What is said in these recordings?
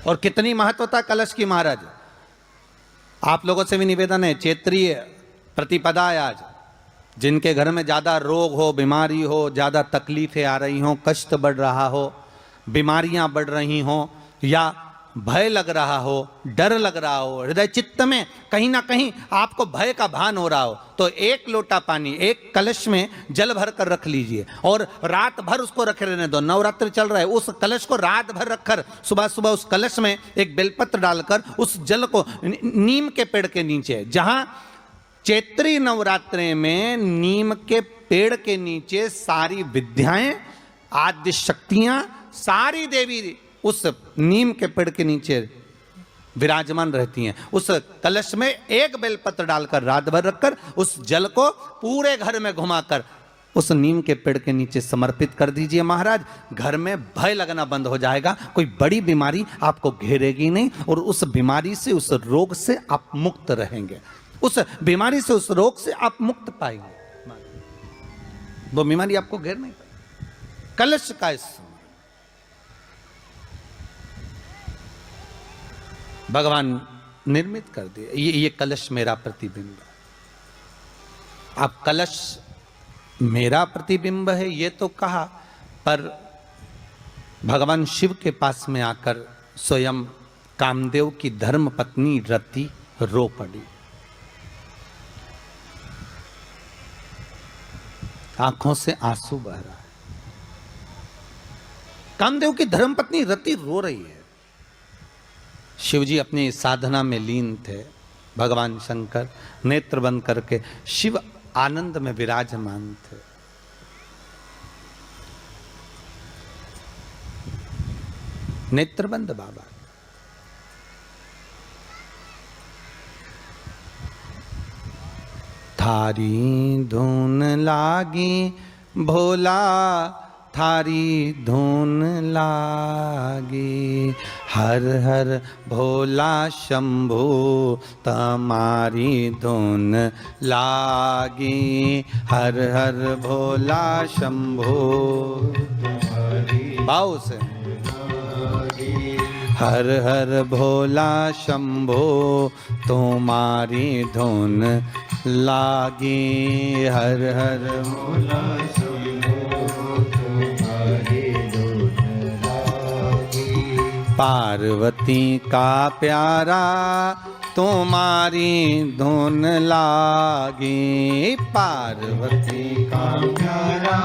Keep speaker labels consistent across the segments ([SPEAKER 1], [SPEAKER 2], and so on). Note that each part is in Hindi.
[SPEAKER 1] और कितनी महत्वता कलश की महाराज। आप लोगों से भी निवेदन है, चैत्रीय प्रतिपदा है आज, जिनके घर में ज़्यादा रोग हो, बीमारी हो, ज़्यादा तकलीफें आ रही हों, कष्ट बढ़ रहा हो, बीमारियां बढ़ रही हों, या भय लग रहा हो, डर लग रहा हो, हृदय चित्त में कहीं ना कहीं आपको भय का भान हो रहा हो, तो एक लोटा पानी, एक कलश में जल भर कर रख लीजिए और रात भर उसको रखे रहने दो। नवरात्र चल रहा है, उस कलश को रात भर रखकर सुबह सुबह उस कलश में एक बेलपत्र डालकर उस जल को नीम के पेड़ के नीचे, जहां चैत्री नवरात्रि में नीम के पेड़ के नीचे सारी विद्याएं, आद्य शक्तियां, सारी देवी उस नीम के पेड़ के नीचे विराजमान रहती हैं। उस कलश में एक बेलपत्र डालकर रात भर रखकर उस जल को पूरे घर में घुमाकर उस नीम के पेड़ के नीचे समर्पित कर दीजिए महाराज। घर में भय लगना बंद हो जाएगा, कोई बड़ी बीमारी आपको घेरेगी नहीं और उस बीमारी से, उस रोग से आप मुक्त रहेंगे। उस बीमारी से, उस रोग से आप मुक्त पाएंगे, वो बीमारी आपको घेर नहीं पाएगी। कलश का इस भगवान निर्मित कर दिए। ये कलश मेरा प्रतिबिंब है। अब कलश मेरा प्रतिबिंब है ये तो कहा, पर भगवान शिव के पास में आकर स्वयं कामदेव की धर्म पत्नी रति रो पड़ी। आंखों से आंसू बह रहा है। कामदेव की धर्मपत्नी रति रो रही है। शिवजी अपनी साधना में लीन थे। भगवान शंकर नेत्र बंद करके शिव आनंद में विराजमान थे। नेत्र बंद बाबा। थारी धुन लागी भोला, थारी धुन लागी, हर हर भोला शंभू तमारी धुन लागी, हर हर भोला शंभू भाव से, हर हर भोला शंभू तुम्हारी धुन लागी, हर हर भोला पार्वती का प्यारा तुम्हारी धुन लागी, पार्वती का प्यारा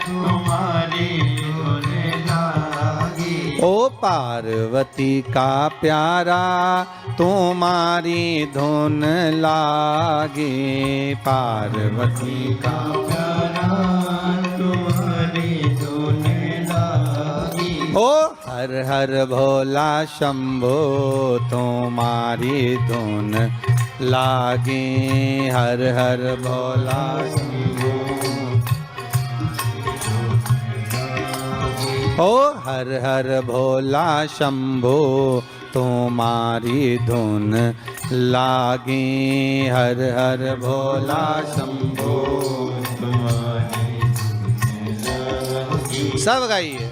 [SPEAKER 1] तुम्हारी धुन लागी, ओ पार्वती का प्यारा तुम्हारी धुन लागी, पार्वती का प्यारा तुम्हारी धुन लागी, ओ हर हर भोला शंभो तुम्हारी धुन लागी, हर हर भोला शंभो, ओ हर हर भोला शंभो तुम्हारी धुन लागी, हर हर भोला शंभो तुम्हारी धुन लागी। सब गाइए।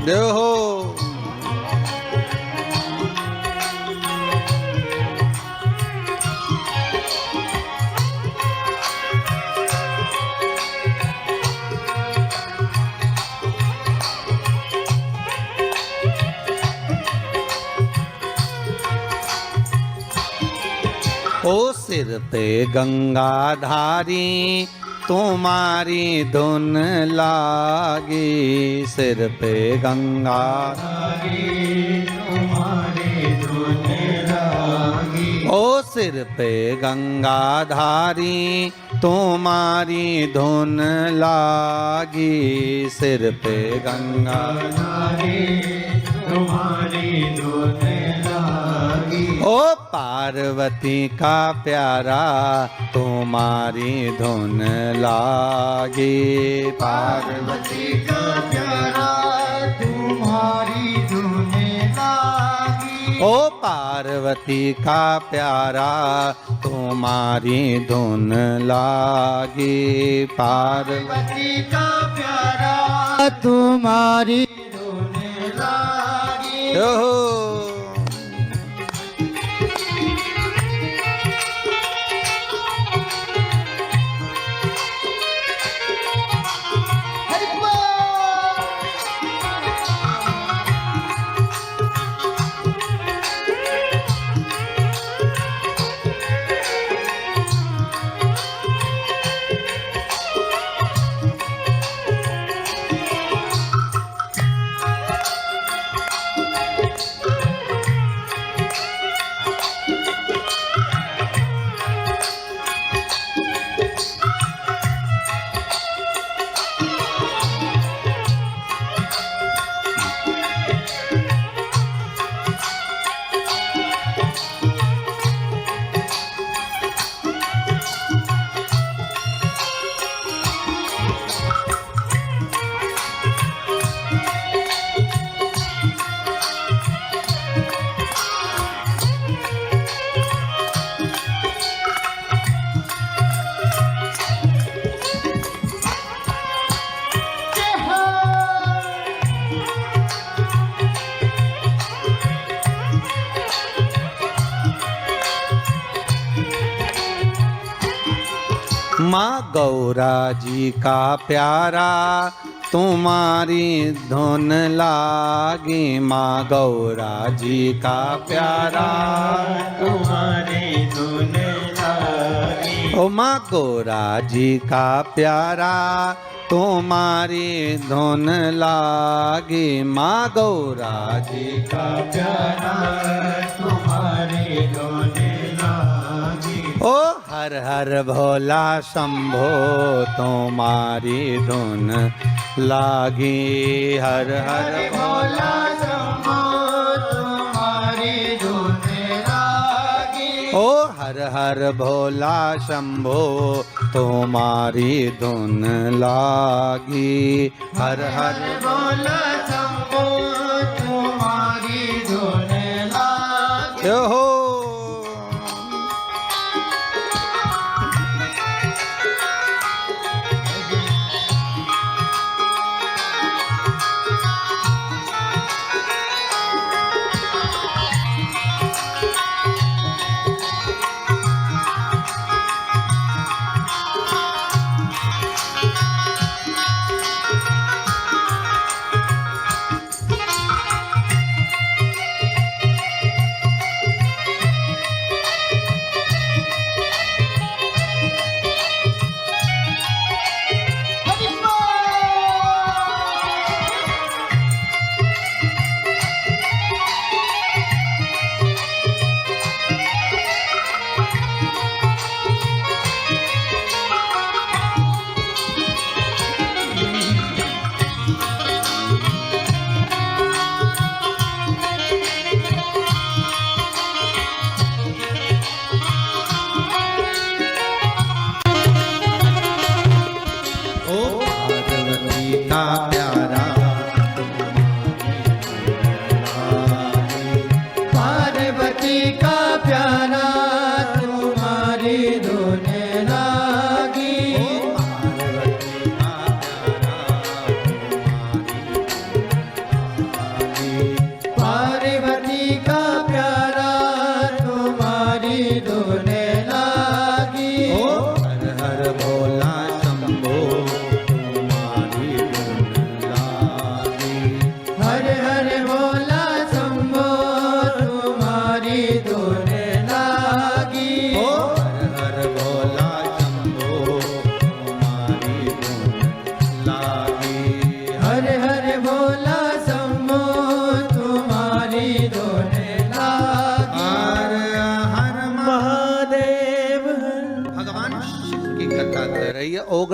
[SPEAKER 1] देव हो ओ सिर पे गंगाधारी तुम्हारी धुन लागी, सिर पे गंगाधारी तुम्हारी धुन लागी, ओ सिर पे गंगाधारी तुम्हारी धुन लागी, सिर पे गंगाधारी
[SPEAKER 2] तुम्हारी धुन लागी।
[SPEAKER 1] ओ पार्वती का प्यारा तुम्हारी धुन लागी,
[SPEAKER 2] पार्वती का प्यारा तुम्हारी धुन लागी।
[SPEAKER 1] ओ पार्वती का प्यारा तुम्हारी धुन लागी,
[SPEAKER 2] पार्वती का प्यारा तुम्हारी धुन लागी।
[SPEAKER 1] ओहो। माँ गौरा जी का प्यारा तुम्हारी धुन लागी, माँ गौरा जी का प्यारा
[SPEAKER 2] तुम्हारी धुन लागी।
[SPEAKER 1] ओ माँ गौरा जी का प्यारा तुम्हारी धुन लागी, माँ गौरा जी का
[SPEAKER 2] प्यारा तुम्हारी धुन लागी।
[SPEAKER 1] ओ हर हर भोला शंभो तुम्हारी धुन लागी, हर हर
[SPEAKER 2] भोला शंभो तुम्हारी धुन लागी।
[SPEAKER 1] ओ हर हर भोला शंभो तुम्हारी धुन लागी, हर हर
[SPEAKER 2] भोला शंभो तुम्हारी धुन लागी।
[SPEAKER 1] हो।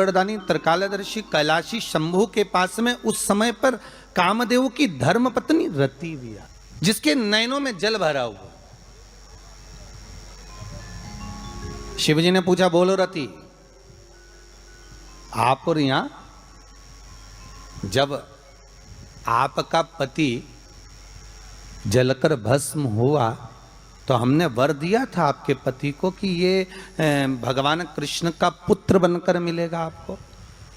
[SPEAKER 1] गढ़दानी त्रिकालदर्शी कैलाशी शंभु के पास में उस समय पर कामदेव की धर्म पत्नी रति भी आ, जिसके नयनों में जल भरा हुआ। शिवजी ने पूछा, बोलो रति, आप और यहां जब आपका पति जलकर भस्म हुआ तो हमने वर दिया था आपके पति को कि ये भगवान कृष्ण का पुत्र बनकर मिलेगा आपको,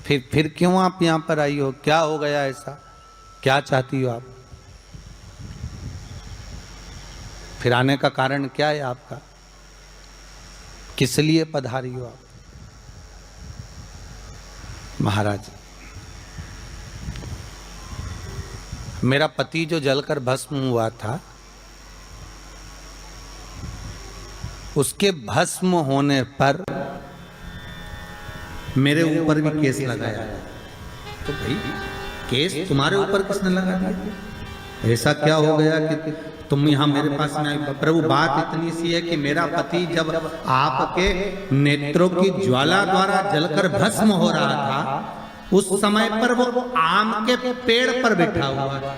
[SPEAKER 1] फिर क्यों आप यहां पर आई हो? क्या हो गया ऐसा? क्या चाहती हो आप? फिर आने का कारण क्या है आपका? किस लिए पधारी हो आप? महाराज, मेरा पति जो जलकर भस्म हुआ था, उसके भस्म होने पर मेरे ऊपर भी केस लगाया। तो भाई केस तुम्हारे ऊपर किसने लगा दिया? ऐसा क्या हो गया कि तुम यहां मेरे पास में आई? प्रभु, बात इतनी सी है कि मेरा पति जब आपके नेत्रों की ज्वाला द्वारा जलकर भस्म हो रहा था, उस समय पर वो आम के पेड़ पर बैठा हुआ था।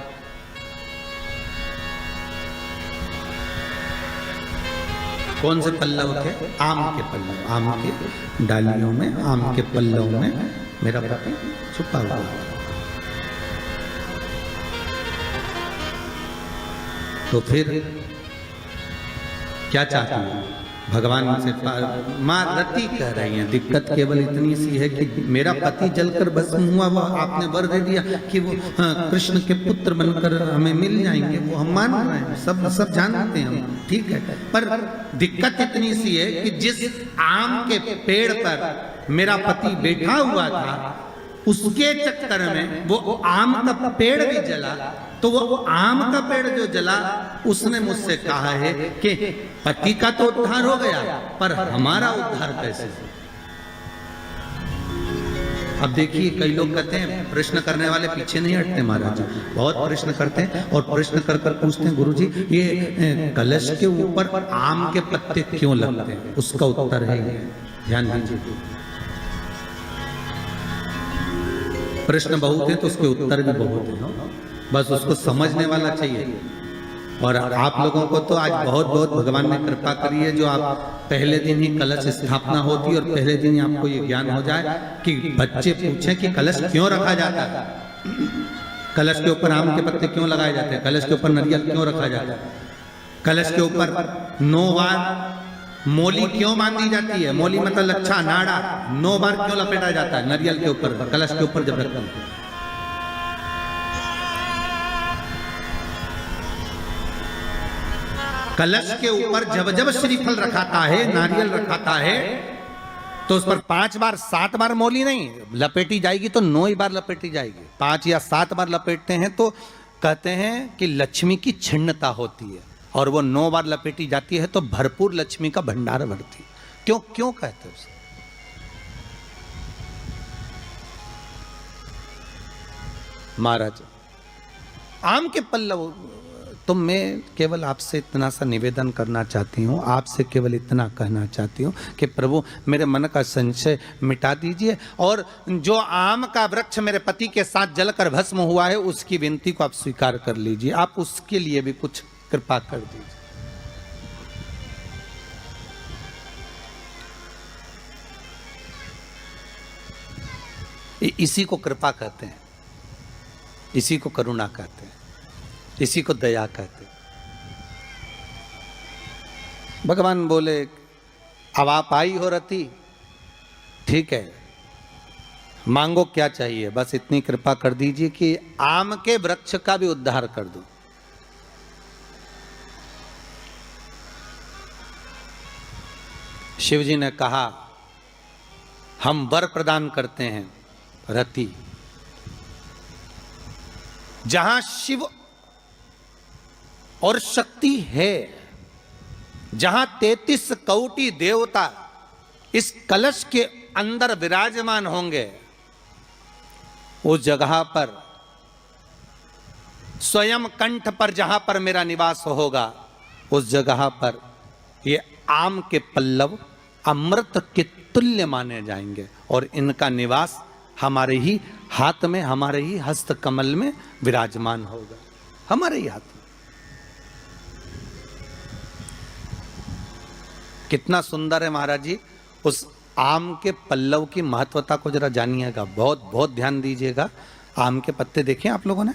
[SPEAKER 1] कौन से पल्लव थे? आम के पल्लव, आम के डालियों में, आम के पल्लव में मेरा पति छुपा हुआ था। तो फिर क्या चाहती हूँ? भगवान से माँ रति कह रही हैं, दिक्कत केवल इतनी सी है कि मेरा पति जलकर भस्म हुआ, वो आपने वर दे दिया कि वो कृष्ण के पुत्र बनकर हमें मिल जाएंगे। वो हम मान रहे हैं, सब जानते हैं हम, ठीक है। पर दिक्कत इतनी सी है कि जिस आम के पेड़ पर मेरा पति बैठा हुआ था, उसके चक्कर में वो आम का पेड़ भी जला। तो वो आम का पेड़ जो जला, उसने मुझसे कहा है कि पति का तो उद्धार हो गया, पर हमारा उद्धार कैसे? अब देखिए, कई लोग कहते हैं प्रश्न करने वाले पीछे नहीं हटते महाराज, बहुत प्रश्न करते हैं और प्रश्न कर कर पूछते हैं, गुरुजी ये कलश के ऊपर आम के पत्ते क्यों लगते हैं? उसका उत्तर है, ध्यान दीजिए। प्रश्न बहुत है तो उसके उत्तर भी बहुत है, बस उसको समझने वाला चाहिए। और आप लोगों को तो आज बहुत बहुत भगवान ने कृपा करी है, जो आप पहले दिन ही कलश स्थापना होती है और पहले दिन ही आपको ये ज्ञान हो जाए कि बच्चे पूछें कि कलश क्यों रखा जाता है, कलश के ऊपर आम के पत्ते क्यों लगाए जाते हैं, कलश के ऊपर नारियल क्यों रखा जाता है, कलश के ऊपर 9 बार मोली क्यों बांधी जाती है, मोली मतलब लच्छा नाड़ा 9 बार क्यों लपेटा जाता है नारियल के ऊपर, कलश के ऊपर जब रखते हैं। कलश के ऊपर जब जब श्रीफल रखाता है, नारियल रखाता है, तो उस पर 5 बार 7 बार मोली नहीं लपेटी जाएगी, तो 9 ही बार लपेटी जाएगी। 5 या 7 बार लपेटते हैं तो कहते हैं कि लक्ष्मी की छिन्नता होती है, और वो 9 बार लपेटी जाती है तो भरपूर लक्ष्मी का भंडार भरती है। क्यों क्यों कहते हैं उसे? महाराज, आम के पल्लव, तो मैं केवल आपसे इतना सा निवेदन करना चाहती हूँ, आपसे केवल इतना कहना चाहती हूँ कि प्रभु मेरे मन का संशय मिटा दीजिए, और जो आम का वृक्ष मेरे पति के साथ जलकर भस्म हुआ है, उसकी विनती को आप स्वीकार कर लीजिए। आप उसके लिए भी कुछ कृपा कर दीजिए। इसी को कृपा कहते हैं, इसी को करुणा कहते हैं, इसी को दया कहते हैं। भगवान बोले, अब आप आई हो रति, ठीक है, मांगो क्या चाहिए, बस इतनी कृपा कर दीजिए कि आम के वृक्ष का भी उद्धार कर दो। शिवजी ने कहा, हम वर प्रदान करते हैं रति, जहां शिव और शक्ति है, जहां 33 कोटि देवता इस कलश के अंदर विराजमान होंगे, उस जगह पर स्वयं कंठ पर जहां पर मेरा निवास होगा, उस जगह पर ये आम के पल्लव अमृत के तुल्य माने जाएंगे और इनका निवास हमारे ही हाथ में, हमारे ही हस्त कमल में विराजमान होगा, हमारे ही हाथ में। कितना सुंदर है महाराज जी। उस आम के पल्लव की महत्वता को जरा जानिएगा, बहुत बहुत ध्यान दीजिएगा। आम के पत्ते देखें आप लोगों ने?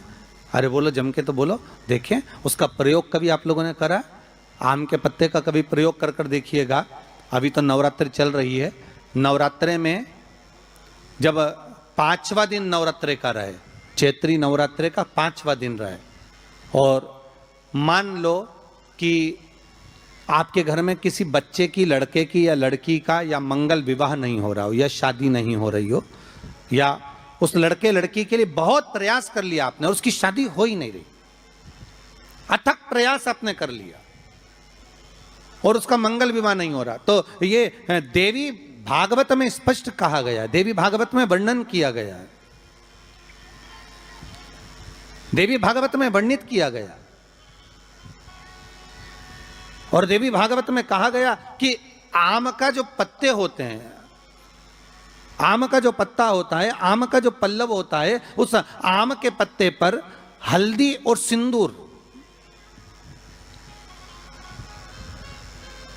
[SPEAKER 1] अरे बोलो जम के तो बोलो। देखें, उसका प्रयोग कभी आप लोगों ने करा? आम के पत्ते का कभी प्रयोग कर कर देखिएगा। अभी तो नवरात्रि चल रही है, नवरात्रे में जब 5वां दिन नवरात्रे का रहे, चैत्री नवरात्रे का 5वां दिन रहे, और मान लो कि आपके घर में किसी बच्चे की, लड़के की या लड़की का या मंगल विवाह नहीं हो रहा हो, या शादी नहीं हो रही हो, या उस लड़के लड़की के लिए बहुत प्रयास कर लिया आपने और उसकी शादी हो ही नहीं रही, अथक प्रयास आपने कर लिया और उसका मंगल विवाह नहीं हो रहा, तो ये देवी भागवत में स्पष्ट कहा गया, देवी भागवत में वर्णन किया गया है, देवी भागवत में वर्णित किया गया। और देवी भागवत में कहा गया कि आम का जो पत्ते होते हैं, आम का जो पत्ता होता है, आम का जो पल्लव होता है, उस आम के पत्ते पर हल्दी और सिंदूर,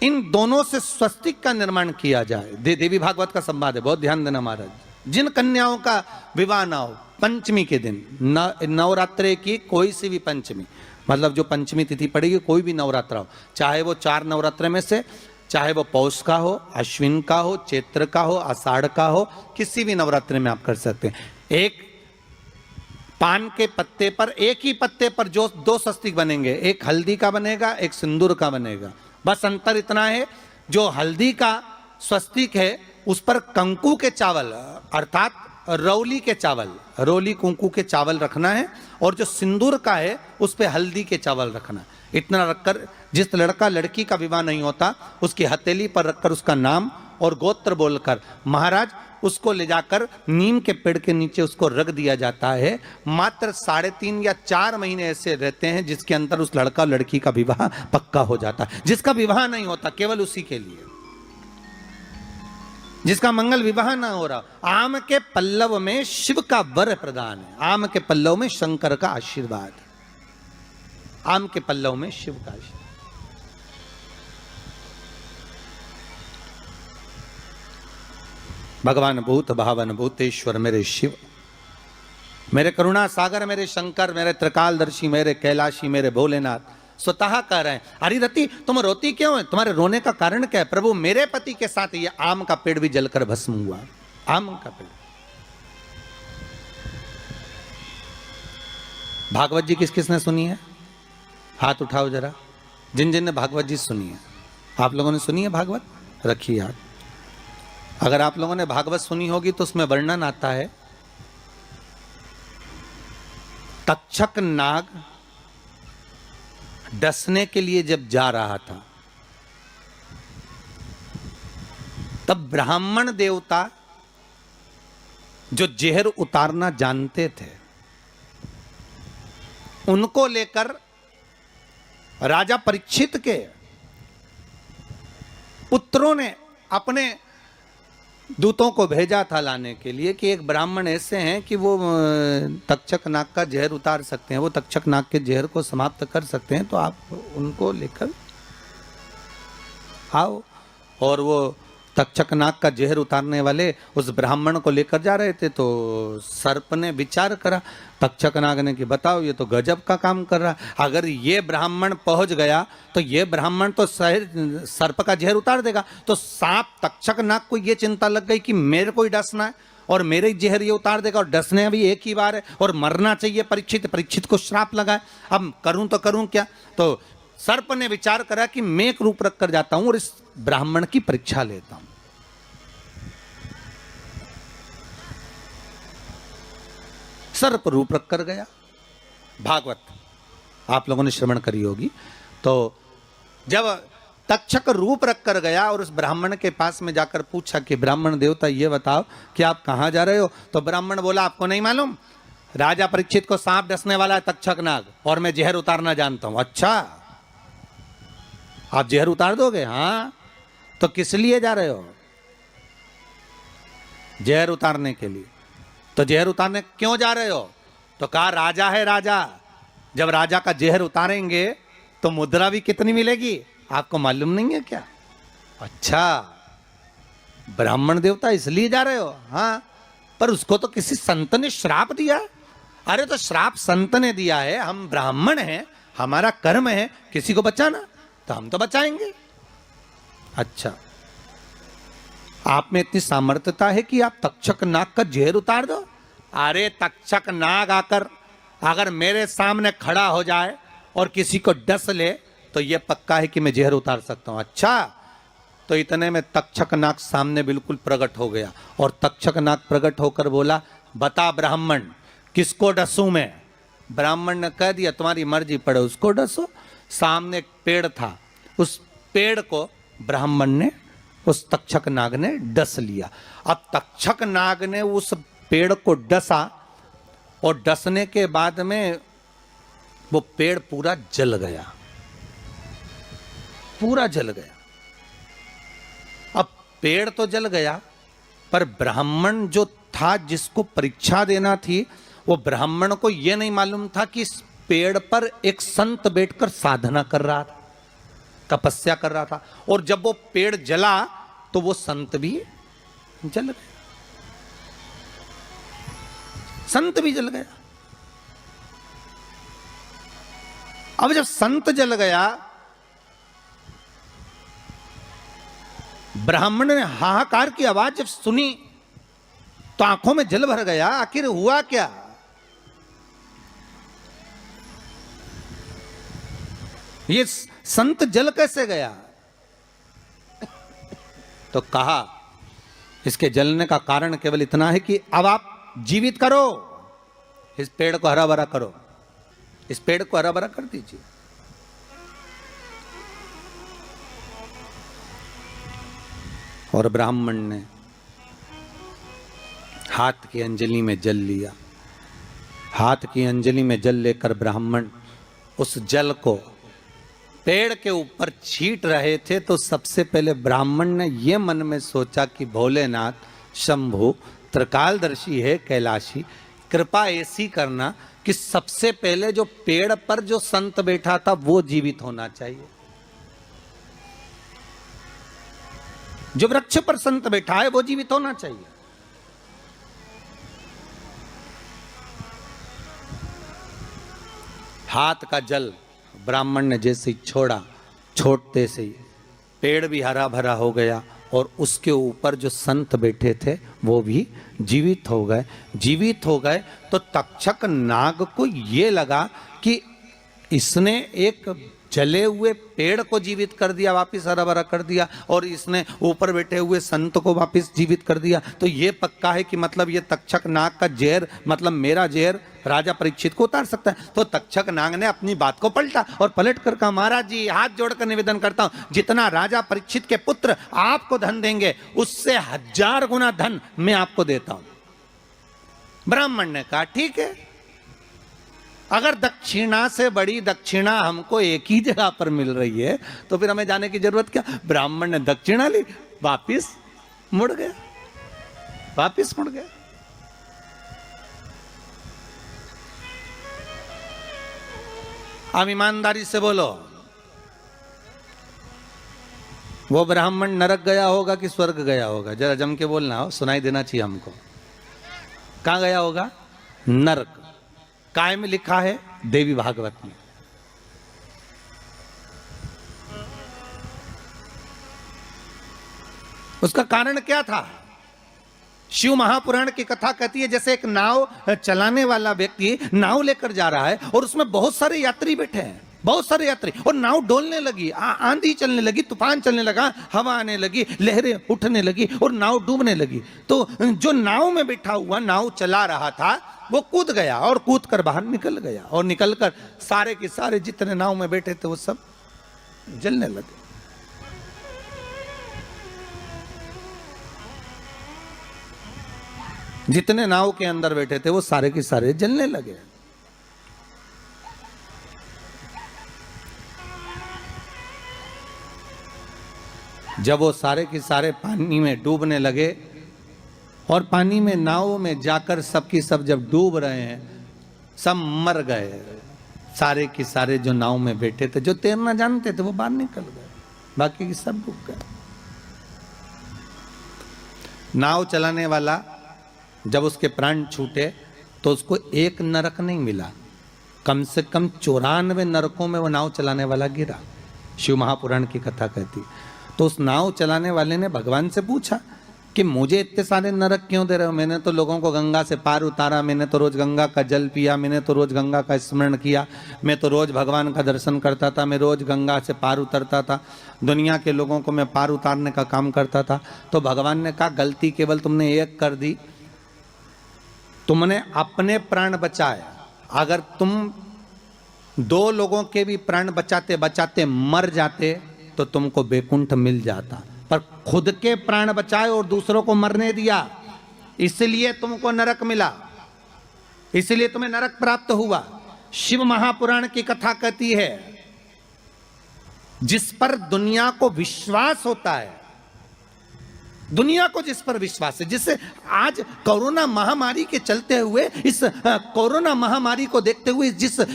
[SPEAKER 1] इन दोनों से स्वस्तिक का निर्माण किया जाए। देवी भागवत का संवाद है, बहुत ध्यान देना महाराज। जिन कन्याओं का विवाह ना हो पंचमी के दिन, नवरात्रे की कोई सी भी पंचमी, मतलब जो पंचमी तिथि पड़ेगी, कोई भी नवरात्रा हो, चाहे वो 4 नवरात्रे में से, चाहे वो पौष का हो, अश्विन का हो, चैत्र का हो, आषाढ़ का हो, किसी भी नवरात्रे में आप कर सकते हैं। एक पान के पत्ते पर, एक ही पत्ते पर जो 2 स्वस्तिक बनेंगे, एक हल्दी का बनेगा, एक सिंदूर का बनेगा। बस अंतर इतना है, जो हल्दी का स्वस्तिक है उस पर कंकु के चावल, अर्थात रौली के चावल, रौली कुंकू के चावल रखना है, और जो सिंदूर का है उस पे हल्दी के चावल रखना। इतना रखकर जिस लड़का लड़की का विवाह नहीं होता उसकी हथेली पर रखकर उसका नाम और गोत्र बोलकर महाराज उसको ले जाकर नीम के पेड़ के नीचे उसको रख दिया जाता है। मात्र 3.5 या 4 महीने ऐसे रहते हैं जिसके अंदर उस लड़का लड़की का विवाह पक्का हो जाता है। जिसका विवाह नहीं होता केवल उसी के लिए, जिसका मंगल विवाह ना हो रहा। आम के पल्लव में शिव का वर प्रदान है, आम के पल्लव में शंकर का आशीर्वाद, आम के पल्लव में शिव का आशीर्वाद। भगवान भूत भावन भूतेश्वर मेरे शिव, मेरे करुणा सागर, मेरे शंकर, मेरे त्रिकालदर्शी, मेरे कैलाशी, मेरे भोलेनाथ स्वतः कह रहे हैं, हरिरति तुम रोती क्यों है, तुम्हारे रोने का कारण क्या है? प्रभु मेरे पति के साथ ये आम का पेड़ भी जलकर भस्म हुआ, आम का पेड़। भागवत जी किस किसने सुनी है? हाथ उठाओ जरा, जिन जिन ने भागवत जी सुनी है। आप लोगों ने सुनी है भागवत? रखिए हाथ। अगर आप लोगों ने भागवत सुनी होगी तो उसमें वर्णन आता है, तक्षक नाग डसने के लिए जब जा रहा था तब ब्राह्मण देवता जो जहर उतारना जानते थे उनको लेकर राजा परीक्षित के पुत्रों ने अपने दूतों को भेजा था लाने के लिए कि एक ब्राह्मण ऐसे हैं कि वो तक्षक नाग का जहर उतार सकते हैं, वो तक्षक नाग के जहर को समाप्त कर सकते हैं, तो आप उनको लेकर आओ। और वो तक्षक नाग का जहर उतारने वाले उस ब्राह्मण को लेकर जा रहे थे, तो सर्प ने विचार करा, तक्षक नाग ने कि बताओ ये तो गजब का काम कर रहा, अगर ये ब्राह्मण पहुंच गया तो ये ब्राह्मण तो सर्प का जहर उतार देगा। तो सांप तक्षक नाग को ये चिंता लग गई कि मेरे को ही डसना है और मेरे जहर ये उतार देगा, और डसने भी एक ही बार है और मरना चाहिए परीक्षित, परीक्षित को श्राप लगा, अब करूं तो करूं क्या। तो सर्प ने विचार करा कि मैं एक रूप रख कर जाता हूं और इस ब्राह्मण की परीक्षा लेता हूं। सर्प रूप रख कर गया, भागवत आप लोगों ने श्रवण करी होगी। तो जब तक्षक रूप रख कर गया और उस ब्राह्मण के पास में जाकर पूछा कि ब्राह्मण देवता ये बताओ कि आप कहां जा रहे हो, तो ब्राह्मण बोला आपको नहीं मालूम, राजा परीक्षित को सांप डसने वाला है तक्षक नाग और मैं जहर उतारना जानता हूं। अच्छा आप जहर उतार दोगे? हाँ। तो किस लिए जा रहे हो? जहर उतारने के लिए। तो जहर उतारने क्यों जा रहे हो? तो कहा राजा है राजा, जब राजा का जहर उतारेंगे तो मुद्रा भी कितनी मिलेगी, आपको मालूम नहीं है क्या? अच्छा, ब्राह्मण देवता इसलिए जा रहे हो? हाँ, पर उसको तो किसी संत ने श्राप दिया। अरे तो श्राप संत ने दिया है, हम ब्राह्मण हैं, हमारा कर्म है किसी को बचाना, तो हम तो बचाएंगे। अच्छा, आप में इतनी सामर्थ्यता है कि आप तक्षक नाग का जहर उतार दो? अरे तक्षक नाग आकर अगर मेरे सामने खड़ा हो जाए और किसी को डस ले तो यह पक्का है कि मैं जहर उतार सकता हूं। अच्छा, तो इतने में तक्षक नाग सामने बिल्कुल प्रकट हो गया और तक्षक नाग प्रकट होकर बोला, बता ब्राह्मण किसको डसूं मैं? ब्राह्मण ने कह दिया तुम्हारी मर्जी पड़े उसको डसो। सामने एक पेड़ था, उस पेड़ को ब्राह्मण ने, उस तक्षक नाग ने डस लिया। अब तक्षक नाग ने उस पेड़ को डसा और डसने के बाद में वो पेड़ पूरा जल गया, पूरा जल गया। अब पेड़ तो जल गया, पर ब्राह्मण जो था जिसको परीक्षा देना थी, वो ब्राह्मण को यह नहीं मालूम था कि इस पेड़ पर एक संत बैठकर साधना कर रहा था, तपस्या कर रहा था। और जब वो पेड़ जला तो वो संत भी जल गया, संत भी जल गया। अब जब संत जल गया, ब्राह्मण ने हाहाकार की आवाज जब सुनी तो आंखों में जल भर गया। आखिर हुआ क्या? ये संत जल कैसे गया? तो कहा इसके जलने का कारण केवल इतना है कि अब आप जीवित करो, इस पेड़ को हरा भरा करो, इस पेड़ को हरा भरा कर दीजिए। और ब्राह्मण ने हाथ की अंजलि में जल लिया। हाथ की अंजलि में जल लेकर ब्राह्मण उस जल को पेड़ के ऊपर छीट रहे थे, तो सबसे पहले ब्राह्मण ने यह मन में सोचा कि भोलेनाथ शंभु त्रिकालदर्शी है, कैलाशी, कृपा ऐसी करना कि सबसे पहले जो पेड़ पर जो संत बैठा था वो जीवित होना चाहिए। जो वृक्ष पर संत बैठा है वो जीवित होना चाहिए। हाथ का जल ब्राह्मण ने जैसे ही छोड़ा, छोड़ते से ही पेड़ भी हरा भरा हो गया और उसके ऊपर जो संत बैठे थे वो भी जीवित हो गए। जीवित हो गए तो तक्षक नाग को ये लगा कि इसने एक जले हुए पेड़ को जीवित कर दिया, वापिस हरा भरा कर दिया, और इसने ऊपर बैठे हुए संत को वापिस जीवित कर दिया। तो ये पक्का है कि मतलब ये तक्षक नाग का जहर, मतलब मेरा जहर राजा परीक्षित को उतार सकता है। तो तक्षक नाग ने अपनी बात को पलटा और पलट कर कहा, महाराज जी हाथ जोड़कर निवेदन करता हूं, जितना राजा परीक्षित के पुत्र आपको धन देंगे उससे 1000 गुना धन मैं आपको देता हूं। ब्राह्मण ने कहा ठीक है, अगर दक्षिणा से बड़ी दक्षिणा हमको एक ही जगह पर मिल रही है तो फिर हमें जाने की जरूरत क्या। ब्राह्मण ने दक्षिणा ली, वापिस मुड़ गया, वापिस मुड़ गया। अब ईमानदारी से बोलो, वो ब्राह्मण नरक गया होगा कि स्वर्ग गया होगा? जरा जम के बोलना, हो सुनाई देना चाहिए हमको। कहां गया होगा? नरक। काय में लिखा है? देवी भागवत में। उसका कारण क्या था? शिव महापुराण की कथा कहती है जैसे एक नाव चलाने वाला व्यक्ति नाव लेकर जा रहा है और उसमें बहुत सारे यात्री बैठे हैं, बहुत सारे यात्री, और नाव डोलने लगी, आंधी चलने लगी, तूफान चलने लगा, हवा आने लगी, लहरें उठने लगी और नाव डूबने लगी। तो जो नाव में बैठा हुआ नाव चला रहा था वो कूद गया और कूद कर बाहर निकल गया, और निकलकर सारे के सारे जितने नाव में बैठे थे वो सब जलने लगे। जितने नाव के अंदर बैठे थे वो सारे के सारे जलने लगे। जब वो सारे के सारे पानी में डूबने लगे और पानी में नाव में जाकर सबकी सब जब डूब रहे हैं, सब मर गए, सारे के सारे जो नाव में बैठे थे, जो तैरना जानते थे वो बाहर निकल गए, बाकी के सब डूब गए। नाव चलाने वाला जब उसके प्राण छूटे तो उसको एक नरक नहीं मिला, कम से कम 94 नरकों में वो नाव चलाने वाला गिरा। शिव महापुराण की कथा कहती। तो उस नाव चलाने वाले ने भगवान से पूछा कि मुझे इतने सारे नरक क्यों दे रहे हो? मैंने तो लोगों को गंगा से पार उतारा, मैंने तो रोज गंगा का जल पिया, मैंने तो रोज गंगा का स्मरण किया, मैं तो रोज भगवान का दर्शन करता था, मैं रोज गंगा से पार उतरता था, दुनिया के लोगों को मैं पार उतारने का काम करता था। तो भगवान ने कहा गलती केवल तुमने एक कर दी, तुमने अपने प्राण बचाए। अगर तुम 2 लोगों के भी प्राण बचाते बचाते मर जाते तो तुमको बैकुंठ मिल जाता, पर खुद के प्राण बचाए और दूसरों को मरने दिया, इसलिए तुमको नरक मिला, इसलिए तुम्हें नरक प्राप्त हुआ। शिव महापुराण की कथा कहती है जिस पर दुनिया को विश्वास होता है, दुनिया को जिस पर विश्वास है, जिससे आज कोरोना महामारी के चलते हुए, इस कोरोना महामारी को देखते हुए,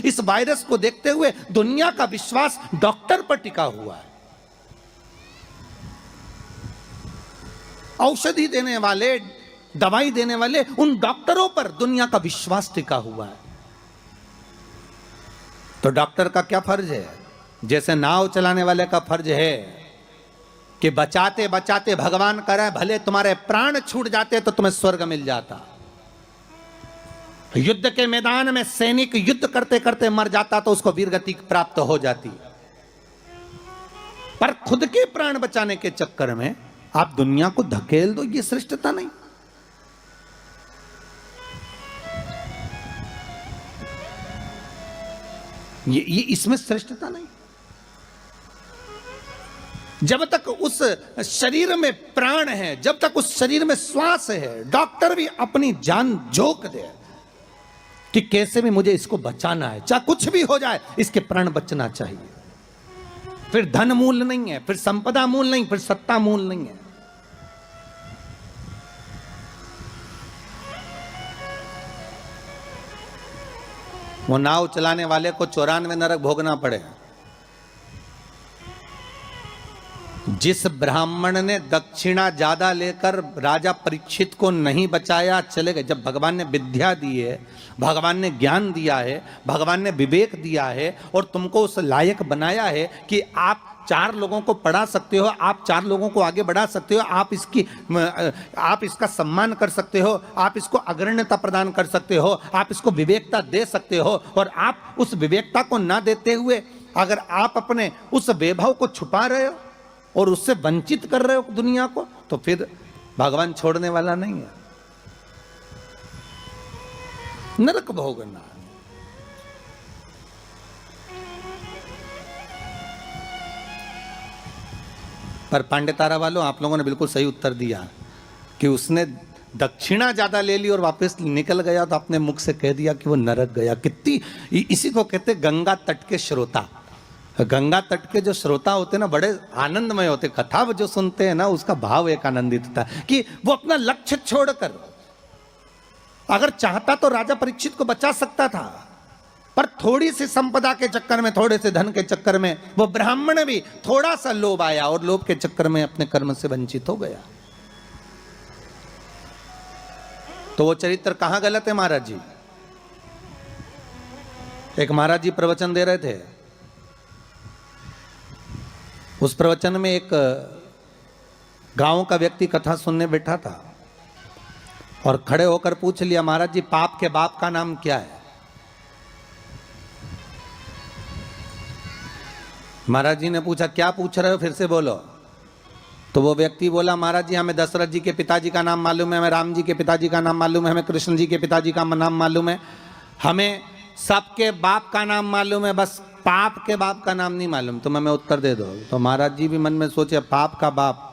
[SPEAKER 1] इस वायरस को देखते हुए दुनिया का विश्वास डॉक्टर पर टिका हुआ है। औषधि देने वाले, दवाई देने वाले उन डॉक्टरों पर दुनिया का विश्वास टिका हुआ है। तो डॉक्टर का क्या फर्ज है? जैसे नाव चलाने वाले का फर्ज है कि बचाते बचाते भगवान करे भले तुम्हारे प्राण छूट जाते तो तुम्हें स्वर्ग मिल जाता। युद्ध के मैदान में सैनिक युद्ध करते करते मर जाता तो उसको वीरगति प्राप्त हो जाती, पर खुद के प्राण बचाने के चक्कर में आप दुनिया को धकेल दो, ये श्रेष्ठता नहीं। ये इसमें श्रेष्ठता नहीं। जब तक उस शरीर में प्राण है, जब तक उस शरीर में श्वास है, डॉक्टर भी अपनी जान झोंक दे कि कैसे भी मुझे इसको बचाना है, चाहे कुछ भी हो जाए इसके प्राण बचना चाहिए। फिर धन मूल नहीं है, फिर संपदा मूल नहीं, फिर सत्ता मूल नहीं है। वो नाव चलाने वाले को 94 नरक भोगना पड़े। जिस ब्राह्मण ने दक्षिणा ज्यादा लेकर राजा परीक्षित को नहीं बचाया, चले गए। जब भगवान ने विद्या दी है, भगवान ने ज्ञान दिया है, भगवान ने विवेक दिया है और तुमको उस लायक बनाया है कि आप 4 लोगों को पढ़ा सकते हो, आप 4 लोगों को आगे बढ़ा सकते हो, आप इसका सम्मान कर सकते हो, आप इसको अग्रण्यता प्रदान कर सकते हो, आप इसको विवेकता दे सकते हो। और आप उस विवेकता को ना देते हुए अगर आप अपने उस वैभव को छुपा रहे हो और उससे वंचित कर रहे हो दुनिया को, तो फिर भगवान छोड़ने वाला नहीं है, नरक भोगना। पर पांडेतारा वालों, आप लोगों ने बिल्कुल सही उत्तर दिया कि उसने दक्षिणा ज्यादा ले ली और वापस निकल गया तो अपने मुख से कह दिया कि वो नरक गया। कितनी, इसी को कहते गंगा तट के श्रोता। गंगा तट के जो श्रोता होते हैं ना, बड़े आनंदमय होते, कथा जो सुनते हैं ना उसका भाव एक आनंदित होता है कि वो अपना लक्ष्य छोड़कर, अगर चाहता तो राजा परीक्षित को बचा सकता था, पर थोड़ी सी संपदा के चक्कर में, थोड़े से धन के चक्कर में वो ब्राह्मण भी थोड़ा सा लोभ आया और लोभ के चक्कर में अपने कर्म से वंचित हो गया। तो वो चरित्र कहां गलत है महाराज जी? एक महाराज जी प्रवचन दे रहे थे, उस प्रवचन में एक गांव का व्यक्ति कथा सुनने बैठा था और खड़े होकर पूछ लिया, महाराज जी पाप के बाप का नाम क्या है? महाराज जी ने पूछा, क्या पूछ रहे हो, फिर से बोलो। तो वो व्यक्ति बोला, महाराज जी हमें दशरथ जी के पिताजी का नाम मालूम है, हमें राम जी के पिताजी का नाम मालूम है, हमें कृष्ण जी के पिताजी का नाम मालूम है, हमें सबके बाप का नाम मालूम है, बस पाप के बाप का नाम नहीं मालूम, तुम हमें उत्तर दे दो। तो महाराज जी भी मन में सोचे पाप का बाप,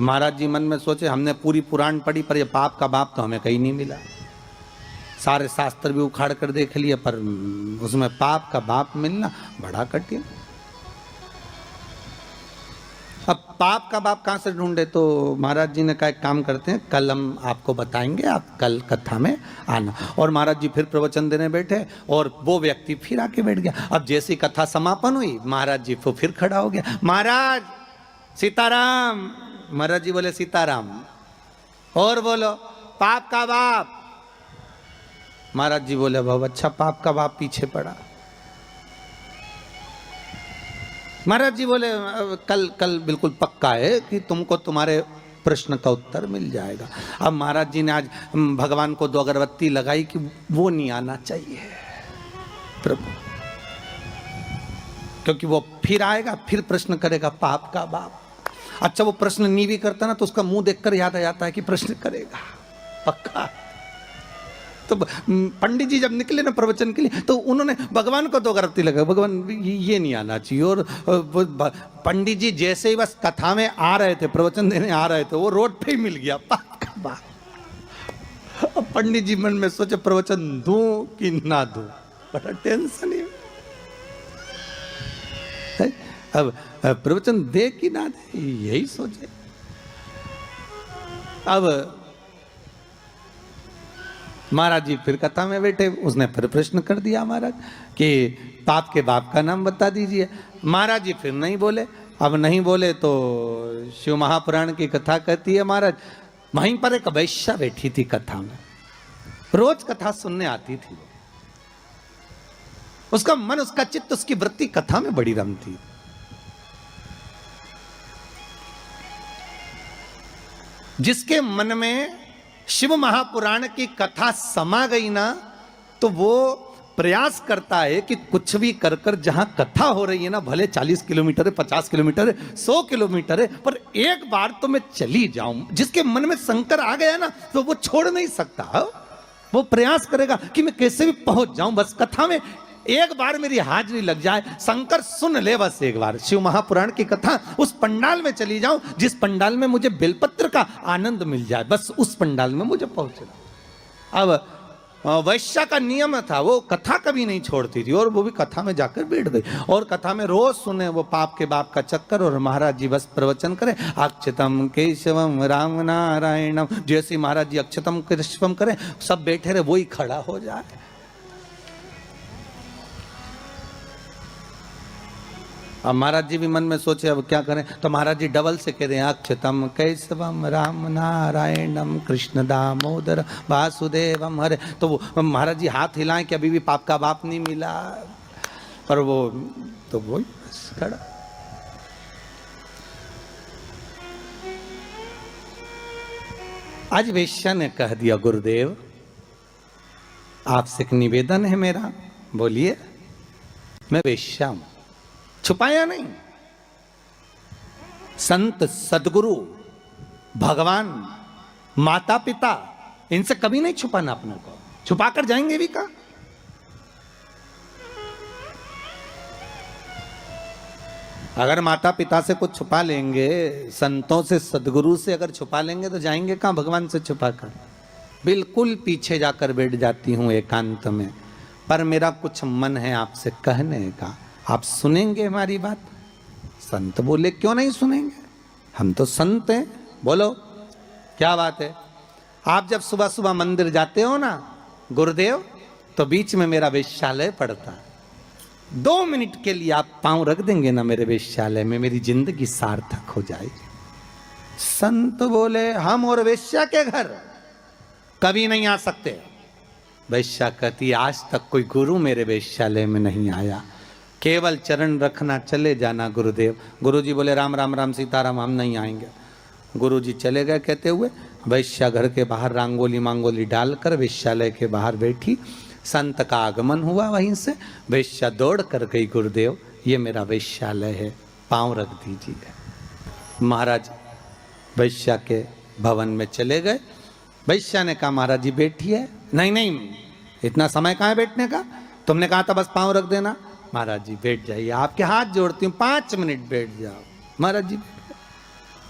[SPEAKER 1] महाराज जी मन में सोचे हमने पूरी पुराण पढ़ी पर ये पाप का बाप तो हमें कहीं नहीं मिला, सारे शास्त्र भी उखाड़ कर देख लिए पर उसमें पाप का बाप मिलना बड़ा कठिन। अब पाप का बाप कहाँ से ढूंढे? तो महाराज जी ने कहा एक काम करते हैं, कल हम आपको बताएंगे, आप कल कथा में आना। और महाराज जी फिर प्रवचन देने बैठे और वो व्यक्ति फिर आके बैठ गया। अब जैसी कथा समापन हुई महाराज जी को फिर खड़ा हो गया, महाराज सीताराम। महाराज जी बोले सीताराम। और बोलो पाप का बाप। महाराज जी बोले बहुत अच्छा, पाप का बाप पीछे पड़ा। महाराज जी बोले कल बिल्कुल पक्का है कि तुमको तुम्हारे प्रश्न का उत्तर मिल जाएगा। अब महाराज जी ने आज भगवान को 2 अगरबत्ती लगाई कि वो नहीं आना चाहिए प्रभु, क्योंकि वो फिर आएगा, फिर प्रश्न करेगा पाप का बाप। अच्छा वो प्रश्न नहीं भी करता ना तो उसका मुंह देखकर याद आ जाता है कि प्रश्न करेगा पक्का। तो पंडित जी जब निकले ना प्रवचन के लिए तो उन्होंने भगवान को 2 अगरबत्ती लगाई, भगवान ये नहीं आना चाहिए। और पंडित जी जैसे ही बस कथा में आ रहे थे, प्रवचन देने आ रहे थे, वो रोड पे ही मिल गया पाप का बाप। अब पंडित जी मन में सोचे प्रवचन दूं कि ना दूं, बड़ा टेंशन है। अब प्रवचन दे कि ना दे यही सोचे। अब महाराज जी फिर कथा में बैठे, उसने फिर प्रश्न कर दिया महाराज कि पाप के बाप का नाम बता दीजिए। महाराज जी फिर नहीं बोले। अब नहीं बोले तो शिव महापुराण की कथा कहती है महाराज, वहीं पर एक वैश्या बैठी थी कथा में, रोज कथा सुनने आती थी। उसका मन, उसका चित्त, उसकी वृत्ति कथा में बड़ी रमती। जिसके मन में शिव महापुराण की कथा समा गई ना तो वो प्रयास करता है कि कुछ भी कर कर जहां कथा हो रही है ना, भले 40 किलोमीटर है, 50 किलोमीटर है, 100 किलोमीटर है, पर एक बार तो मैं चली जाऊं। जिसके मन में शंकर आ गया ना तो वो छोड़ नहीं सकता। वो प्रयास करेगा कि मैं कैसे भी पहुंच जाऊं, बस कथा में एक बार मेरी हाजिरी लग जाए, शंकर सुन ले बस एक बार शिव महापुराण की कथा, उस पंडाल में चली जाऊं जिस पंडाल में मुझे बेलपत्र का आनंद मिल जाए, बस उस पंडाल में मुझे पहुंचना। अब वैश्या का नियम था, वो कथा कभी नहीं छोड़ती थी और वो भी कथा में जाकर बैठ गई और कथा में रोज सुने वो पाप के बाप का चक्कर। और महाराज जी बस प्रवचन करें अक्षतम केशवम राम नारायणम, जैसे महाराज जी अक्षतम केशवम करें सब बैठे रहे, वही खड़ा हो जाए। अब महाराज जी भी मन में सोचे अब क्या करें, तो महाराज जी डबल से कह रहे हैं अक्षतम कैशवम राम नारायणम कृष्ण दामोदर वासुदेवम हरे। तो वो महाराज जी हाथ हिलाएं कि अभी भी पाप का बाप नहीं मिला, पर वो तो वही बस खड़ा। आज वेश्या ने कह दिया गुरुदेव आपसे एक निवेदन है मेरा। बोलिए। मैं वेश्या हूं, छुपाया नहीं। संत सदगुरु भगवान माता पिता इनसे कभी नहीं छुपाना अपने को, छुपाकर जाएंगे भी का। अगर माता पिता से कुछ छुपा लेंगे, संतों से सदगुरु से अगर छुपा लेंगे तो जाएंगे कहां भगवान से छुपाकर। बिल्कुल पीछे जाकर बैठ जाती हूं एकांत में, पर मेरा कुछ मन है आपसे कहने का, आप सुनेंगे हमारी बात। संत बोले क्यों नहीं सुनेंगे, हम तो संत हैं, बोलो क्या बात है। आप जब सुबह सुबह मंदिर जाते हो ना गुरुदेव, तो बीच में मेरा वेश्यालय पड़ता है, 2 मिनट के लिए आप पांव रख देंगे ना मेरे वेश्यालय में, मेरी जिंदगी सार्थक हो जाएगी। संत बोले हम और वेश्या के घर कभी नहीं आ सकते। वेश्या कहती आज तक कोई गुरु मेरे वेश्यालय में नहीं आया, केवल चरण रखना, चले जाना गुरुदेव। गुरुजी बोले राम राम राम सीताराम, हम नहीं आएंगे। गुरुजी चले गए कहते हुए। वैश्या घर के बाहर रंगोली मांगोली डालकर वेश्यालय के बाहर बैठी। संत का आगमन हुआ, वहीं से वैश्या दौड़ कर गई, गुरुदेव ये मेरा वेश्यालय है, पांव रख दीजिए। महाराज वैश्या के भवन में चले गए। वैश्या ने कहा महाराज जी बैठिए। नहीं नहीं, इतना समय कहाँ है बैठने का, तुमने कहा था बस पांव रख देना। महाराज जी बैठ जाइए, आपके हाथ जोड़ती हूँ, 5 मिनट बैठ जाओ। महाराज जी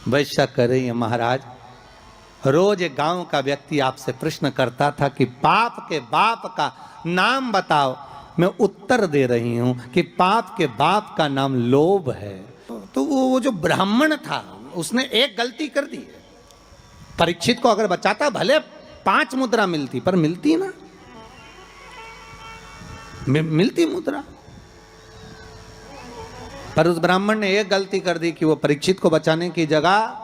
[SPEAKER 1] वैश्या कर रही है, महाराज रोज एक गांव का व्यक्ति आपसे प्रश्न करता था कि पाप के बाप का नाम बताओ, मैं उत्तर दे रही हूं कि पाप के बाप का नाम लोभ है। तो वो वो जो ब्राह्मण था उसने एक गलती कर दी है। परीक्षित को अगर बचाता भले 5 मुद्रा मिलती, पर मिलती ना, मिलती मुद्रा। पर उस ब्राह्मण ने एक गलती कर दी कि वो परीक्षित को बचाने की जगह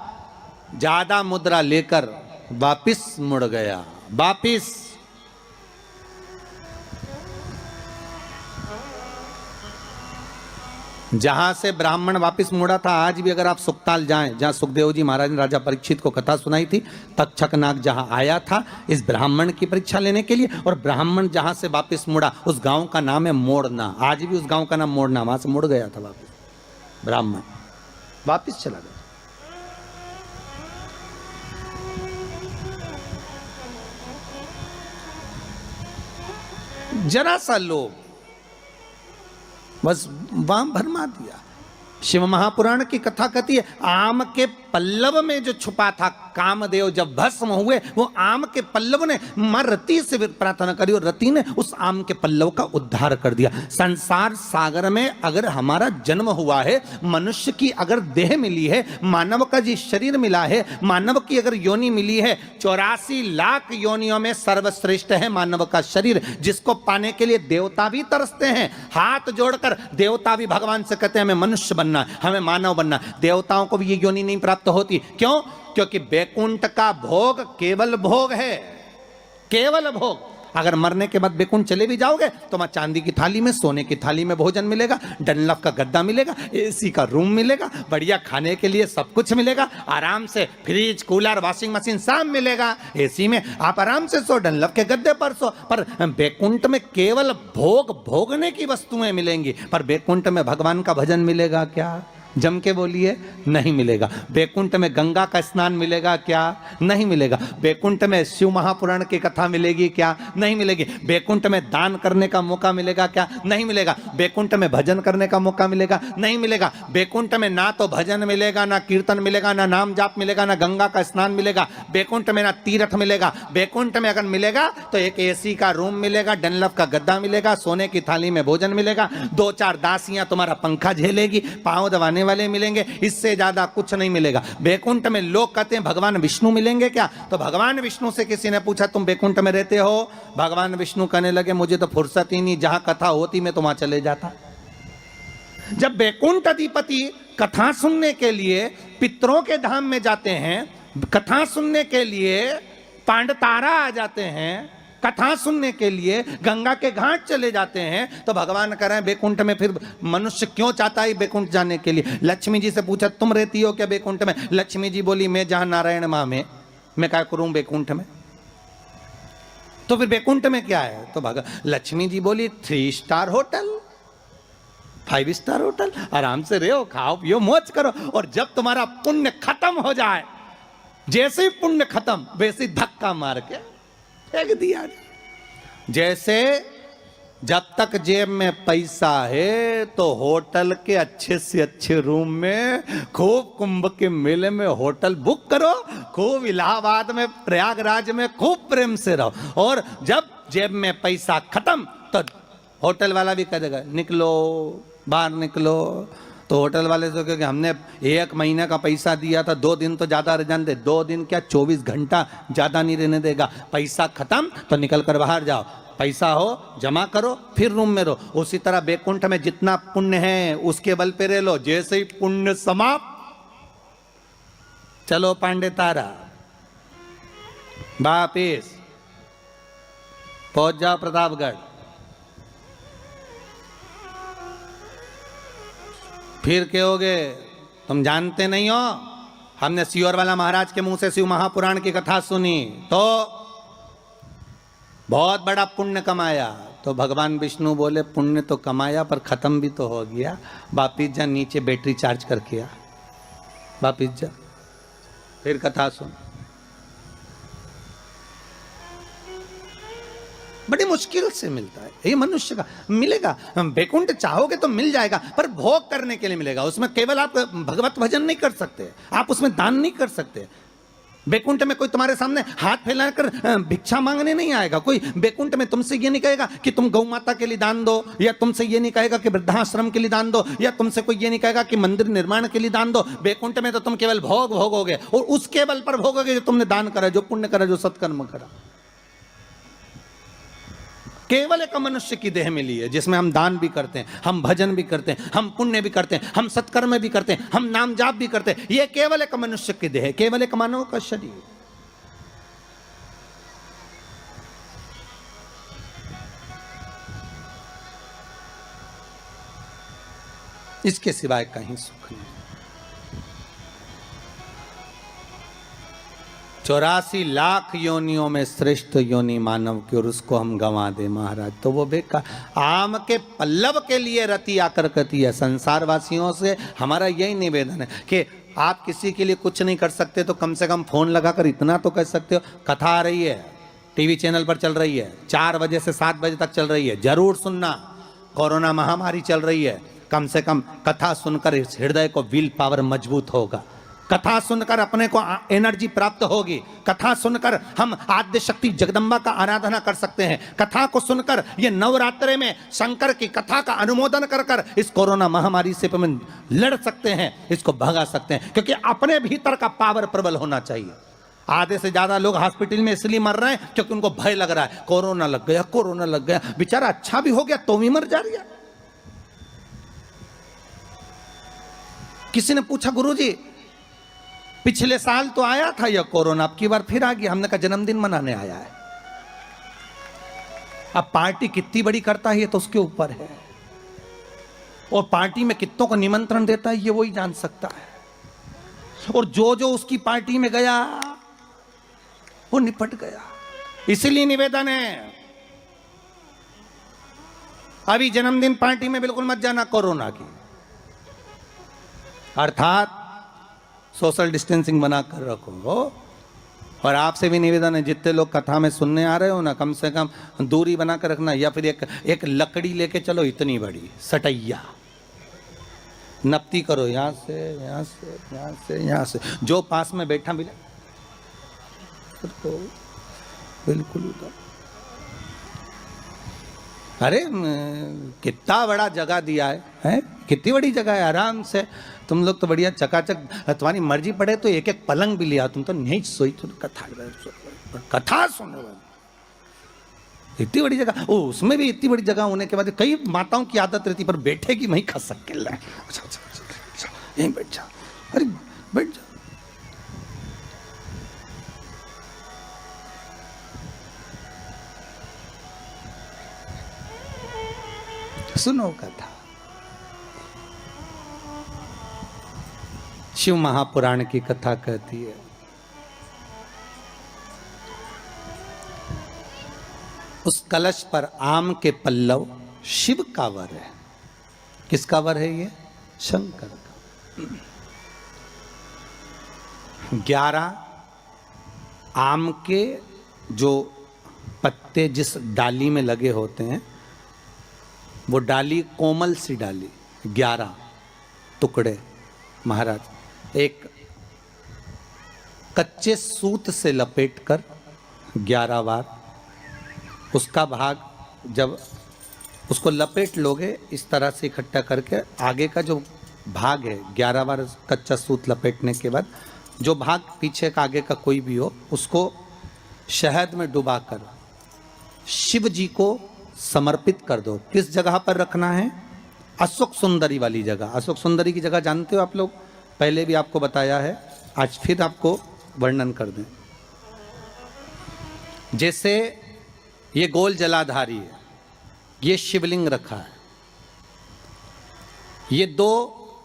[SPEAKER 1] ज्यादा मुद्रा लेकर वापिस मुड़ गया। वापिस जहां से ब्राह्मण वापिस मुड़ा था, आज भी अगर आप सुखताल जाएं, जहां सुखदेव जी महाराज ने राजा परीक्षित को कथा सुनाई थी, तक्षक नाग जहां आया था इस ब्राह्मण की परीक्षा लेने के लिए, और ब्राह्मण जहां से वापिस मुड़ा उस गांव का नाम है मोड़ना। आज भी उस गांव का नाम मोड़ना, वहां से मुड़ गया था वापिस ब्राह्मण, वापिस चला गया। जरा सा लोग बस वाम भरमा दिया। शिव महापुराण की कथा कहती है, आम के पल्लव में जो छुपा था कामदेव, जब भस्म हुए वो आम के पल्लव ने मां रति से प्रार्थना करी और रति ने उस आम के पल्लव का उद्धार कर दिया। संसार सागर में अगर हमारा जन्म हुआ है, मनुष्य की अगर देह मिली है, मानव का जी शरीर मिला है, मानव की अगर योनि मिली है, 84 लाख योनियों में सर्वश्रेष्ठ है मानव का शरीर, जिसको पाने के लिए देवता भी तरसते हैं। हाथ जोड़कर देवता भी भगवान से कहते हैं हमें मनुष्य बनना, हमें मानव बनना। देवताओं को भी ये योनि नहीं प्राप्त होती। क्यों? क्योंकि बैकुंठ का भोग केवल भोग है, केवल भोग। अगर मरने के बाद बैकुंठ चले भी जाओगे तो वहां चांदी की थाली में, सोने की थाली में भोजन मिलेगा, डनलप का गद्दा मिलेगा, एसी का रूम मिलेगा, बढ़िया खाने के लिए सब कुछ मिलेगा, आराम से फ्रिज, कूलर, वॉशिंग मशीन सब मिलेगा। एसी में आप आराम से सो, डनलप के गद्दे पर सो। पर बैकुंठ में केवल भोग भोगने की वस्तुएं मिलेंगी, पर बैकुंठ में भगवान का भजन मिलेगा क्या? जम के बोलिए, नहीं मिलेगा। बैकुंठ में गंगा का स्नान मिलेगा क्या? नहीं मिलेगा। बैकुंठ में शिव महापुराण की कथा मिलेगी क्या? नहीं मिलेगी। बैकुंठ में दान करने का मौका मिलेगा क्या? नहीं मिलेगा। बैकुंठ में भजन करने का मौका मिलेगा? नहीं मिलेगा। बैकुंठ में ना तो भजन मिलेगा, ना कीर्तन मिलेगा, ना नाम जाप मिलेगा, ना गंगा का स्नान मिलेगा। बैकुंठ में ना तीर्थ मिलेगा। बैकुंठ में अगर मिलेगा तो एक एसी का रूम मिलेगा, डनलप का गद्दा मिलेगा, सोने की थाली में भोजन मिलेगा, 2-4 दासियां तुम्हारा पंखा झेलेगी, पांव दबाने वाले मिलेंगे, इससे ज्यादा कुछ नहीं मिलेगा। बैकुंठ में लोग कहते हैं भगवान विष्णु मिलेंगे क्या? तो भगवान विष्णु से किसी ने पूछा तुम बैकुंठ में रहते हो? भगवान विष्णु कहने लगे मुझे तो फुर्सत ही नहीं, जहां कथा होती मैं तो वहां चले जाता। जब बैकुंठ अधिपति कथा सुनने के लिए पितरों के धाम में जाते हैं, कथा सुनने के लिए पांडतारा आ जाते हैं, कथा सुनने के लिए गंगा के घाट चले जाते हैं, तो भगवान कह रहे हैं बैकुंठ में फिर मनुष्य क्यों चाहता है बैकुंठ जाने के लिए? लक्ष्मी जी से पूछा तुम रहती हो क्या बैकुंठ में? लक्ष्मी जी बोली मैं जहां नारायण मां में, मैं क्या करूं बैकुंठ में? तो फिर बैकुंठ में क्या है? तो लक्ष्मी जी बोली 3 स्टार होटल, 5 स्टार होटल, आराम से रहो, खाओ पियो, मौज करो, और जब तुम्हारा पुण्य खत्म हो जाए, जैसे ही पुण्य खत्म वैसे ही धक्का मार के फेंक दिया। जैसे जब तक जेब में पैसा है तो होटल के अच्छे से अच्छे रूम में, खूब कुंभ के मेले में होटल बुक करो, खूब इलाहाबाद में, प्रयागराज में खूब प्रेम से रहो, और जब जेब में पैसा खत्म तो होटल वाला भी कह देगा निकलो, बाहर निकलो। तो होटल वाले से क्योंकि हमने 1 महीने का पैसा दिया था, 2 दिन तो ज्यादा रह जाने दे, 2 दिन क्या 24 घंटा ज्यादा नहीं रहने देगा। पैसा खत्म तो निकल कर बाहर जाओ, पैसा हो जमा करो, फिर रूम में रहो। उसी तरह बैकुंठ में जितना पुण्य है उसके बल पे रह लो, जैसे ही पुण्य समाप्त, चलो पांडे तारा वापिस पहुंच जाओ प्रतापगढ़। फिर कहोगे तुम जानते नहीं हो, हमने सियोर वाला महाराज के मुंह से शिव महापुराण की कथा सुनी तो बहुत बड़ा पुण्य कमाया। तो भगवान विष्णु बोले पुण्य तो कमाया पर खत्म भी तो हो गया, वापिस जा नीचे बैटरी चार्ज करके आ, वापिस जा, फिर कथा सुन। बड़ी मुश्किल से मिलता है ये मनुष्य का, मिलेगा बैकुंठ चाहोगे तो मिल जाएगा, पर भोग करने के लिए मिलेगा। उसमें केवल आप भगवत भजन नहीं कर सकते, आप उसमें दान नहीं कर सकते। बैकुंठ में कोई तुम्हारे सामने हाथ फैलाकर भिक्षा मांगने नहीं आएगा। कोई बैकुंठ में तुमसे ये नहीं कहेगा कि तुम गौ माता के लिए दान दो, या तुमसे ये नहीं कहेगा कि वृद्धाश्रम के लिए दान दो, या तुमसे कोई ये नहीं कहेगा कि मंदिर निर्माण के लिए दान दो। बैकुंठ में तो तुम केवल भोग भोगोगे, और उस केवल पर भोगोगे जो तुमने दान करा, जो पुण्य करा, जो सत्कर्म करा। केवल एक मनुष्य की देह मिली है जिसमें हम दान भी करते हैं, हम भजन भी करते हैं, हम पुण्य भी करते हैं, हम सत्कर्म भी करते हैं, हम नाम जाप भी करते हैं। यह केवल एक मनुष्य की देह है, केवल एक मानव का शरीर। इसके सिवाय कहीं सुख नहीं। 84 लाख योनियों में श्रेष्ठ योनि मानव की, और उसको हम गंवा दे महाराज तो वो बेकार। आम के पल्लव के लिए रति आकर कहती है। संसार वासियों से हमारा यही निवेदन है कि आप किसी के लिए कुछ नहीं कर सकते तो कम से कम फोन लगाकर इतना तो कह सकते हो, कथा आ रही है, टीवी चैनल पर चल रही है, 4 बजे से 7 बजे तक चल रही है, जरूर सुनना। कोरोना महामारी चल रही है, कम से कम कथा सुनकर इस हृदय को विल पावर मजबूत होगा। कथा सुनकर अपने को एनर्जी प्राप्त होगी। कथा सुनकर हम आद्य शक्ति जगदम्बा का आराधना कर सकते हैं। कथा को सुनकर ये नवरात्रे में शंकर की कथा का अनुमोदन कर कर इस कोरोना महामारी से हम लड़ सकते हैं, इसको भगा सकते हैं, क्योंकि अपने भीतर का पावर प्रबल होना चाहिए। आधे से ज्यादा लोग हॉस्पिटल में इसलिए मर रहे हैं क्योंकि उनको भय लग रहा है, कोरोना लग गया, कोरोना लग गया। बेचारा अच्छा भी हो गया तो भी मर जा रही है। किसी ने पूछा गुरुजी पिछले साल तो आया था यह कोरोना, अब की बार फिर आ गया। हमने कहा जन्मदिन मनाने आया है। अब पार्टी कितनी बड़ी करता है ये तो उसके ऊपर है, और पार्टी में कितनों को निमंत्रण देता है ये वही जान सकता है। और जो जो उसकी पार्टी में गया वो निपट गया। इसलिए निवेदन है, अभी जन्मदिन पार्टी में बिल्कुल मत जाना कोरोना की, अर्थात सोशल डिस्टेंसिंग बनाकर रखो। और आपसे भी निवेदन है, जितने लोग कथा में सुनने आ रहे हो ना, कम से कम दूरी बनाकर रखना, या फिर एक लकड़ी लेके चलो इतनी बड़ी सटैया, नपती करो यहाँ से यहाँ से यहाँ से यहाँ से, जो पास में बैठा मिले तो बिल्कुल उधर। अरे कितना बड़ा जगह दिया है? कितनी बड़ी जगह है, आराम से तुम लोग तो बढ़िया चकाचक, तुम्हारी मर्जी पड़े तो एक एक पलंग भी लिया, तुम तो नहीं सोई, तुम कथा सुन रहे हो। इतनी बड़ी जगह, ओ उसमें भी इतनी बड़ी जगह होने के बाद कई माताओं की आदत रहती पर बैठेगी वहीं खसक के लाए, अच्छा यहीं बैठ जा, अरे बैठ जा। सुनो कथा। शिव महापुराण की कथा कहती है, उस कलश पर आम के पल्लव शिव का वर है। किसका वर है ये? शंकर का। 11 आम के जो पत्ते जिस डाली में लगे होते हैं, वो डाली कोमल सी डाली, 11 टुकड़े महाराज एक कच्चे सूत से लपेटकर 11 बार उसका भाग, जब उसको लपेट लोगे इस तरह से इकट्ठा करके, आगे का जो भाग है 11 बार कच्चा सूत लपेटने के बाद जो भाग पीछे का आगे का कोई भी हो, उसको शहद में डुबाकर शिव जी को समर्पित कर दो। किस जगह पर रखना है? अशोक सुंदरी वाली जगह। अशोक सुंदरी की जगह जानते हो आप लोग, पहले भी आपको बताया है, आज फिर आपको वर्णन कर दें। जैसे ये गोल जलाधारी है, ये शिवलिंग रखा है, ये 2